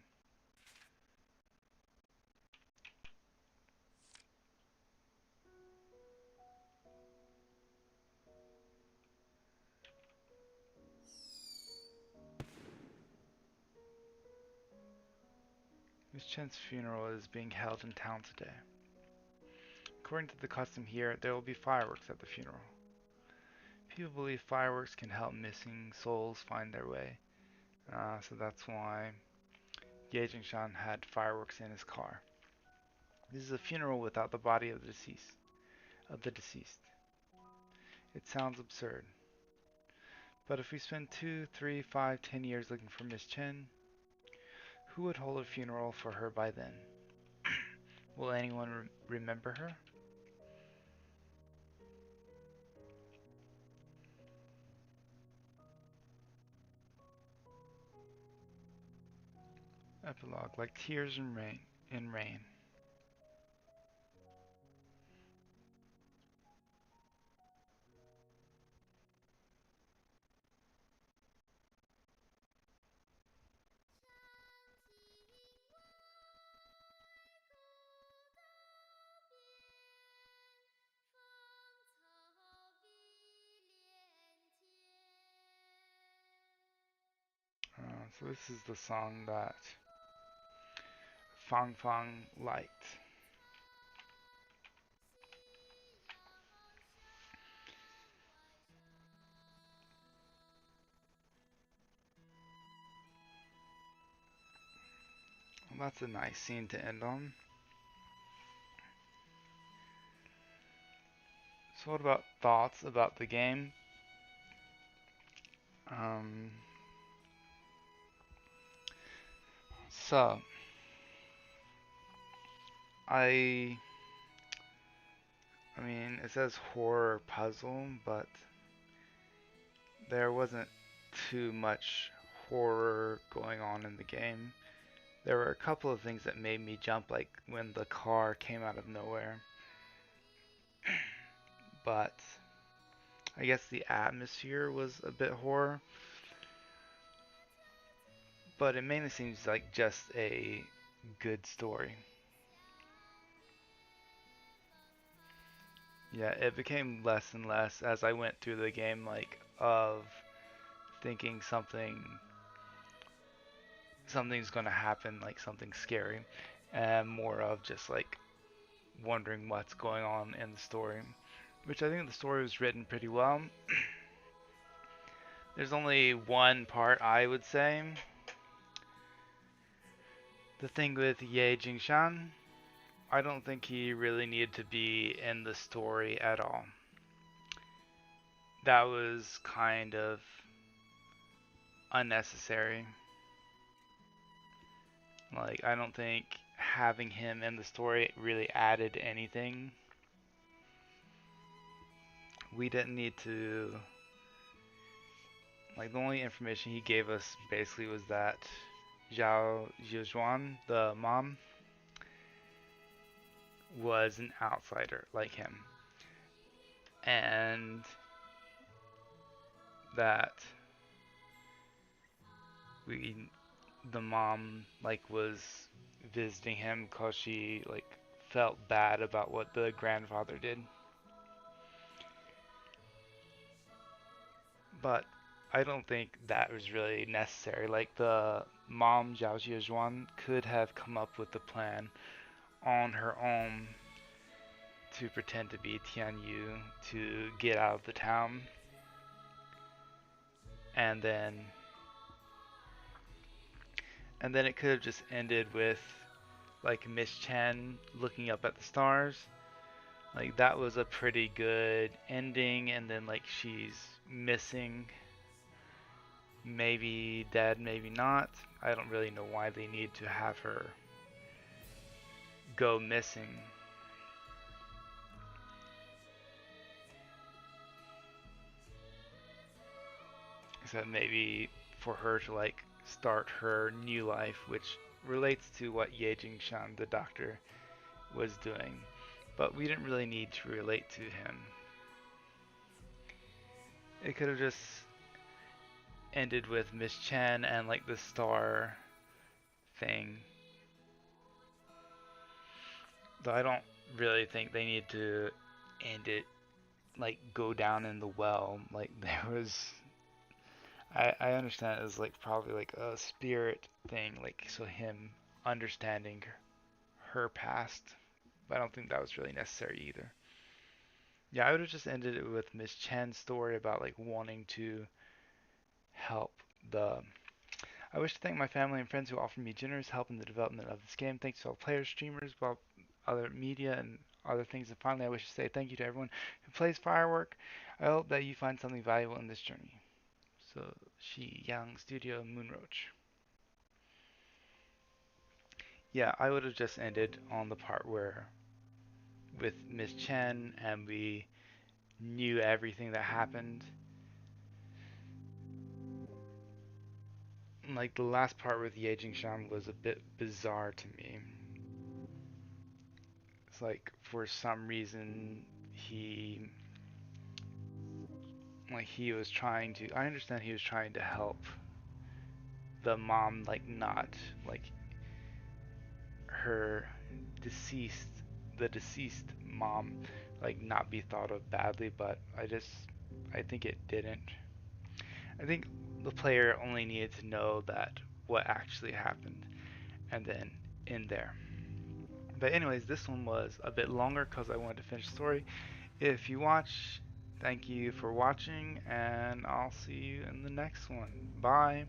Ms. Chen's funeral is being held in town today. According to the custom here, there will be fireworks at the funeral. People believe fireworks can help missing souls find their way. So that's why Ye Jingshan had fireworks in his car. This is a funeral without the body of the deceased. It sounds absurd. But if we spend 2, 3, 5, 10 years looking for Miss Chen, who would hold a funeral for her by then? Will anyone remember her? Epilogue, like tears in rain. In rain. So this is the song that Fang Fang liked. Well, that's a nice scene to end on. So what about thoughts about the game? Um, so I I mean, it says horror puzzle, but there wasn't too much horror going on in the game. There were a couple of things that made me jump, like when the car came out of nowhere. But I guess the atmosphere was a bit horror. But it mainly seems like just a good story. Yeah, it became less and less as I went through the game, like of thinking something's gonna happen, like something scary, and more of just like wondering what's going on in the story. Which I think the story was written pretty well. There's only one part I would say. The thing with Ye Jingshan, I don't think he really needed to be in the story at all. That was kind of unnecessary. Like, I don't think having him in the story really added anything. We didn't need to. Like, the only information he gave us basically was that Zhao Zhizhuan, the mom, was an outsider like him. And that we the mom like was visiting him cuz she like felt bad about what the grandfather did. But I don't think that was really necessary. Like the mom Zhao Zhizhuan could have come up with the plan on her own to pretend to be Tian Yu to get out of the town, and then it could have just ended with like Miss Chen looking up at the stars. Like that was a pretty good ending, and then like she's missing, maybe dead, maybe not. I don't really know why they need to have her go missing. Except maybe for her to like start her new life, which relates to what Ye Jingshan, the doctor, was doing. But we didn't really need to relate to him. It could have just ended with Miss Chen and like the star thing. Though I don't really think they need to end it like go down in the well. Like there was I understand it was like probably like a spirit thing, like so him understanding her past. But I don't think that was really necessary either. Yeah, I would have just ended it with Miss Chen's story about like wanting to help the. I wish to thank my family and friends who offered me generous help in the development of this game. Thanks to all players, streamers, well, other media, and other things. And finally, I wish to say thank you to everyone who plays Firework. I hope that you find something valuable in this journey. So, Shi Yang Studio Moonroach. Yeah, I would have just ended on the part where with Miss Chen and we knew everything that happened. Like the last part with Ye Jingshan was a bit bizarre to me. It's like for some reason he was trying to. I understand he was trying to help the mom, like not like her deceased, the deceased mom, like not be thought of badly. But I think it didn't. I think the player only needed to know that what actually happened, and then end there. But anyways, this one was a bit longer because I wanted to finish the story. If you watch, thank you for watching, and I'll see you in the next one. Bye.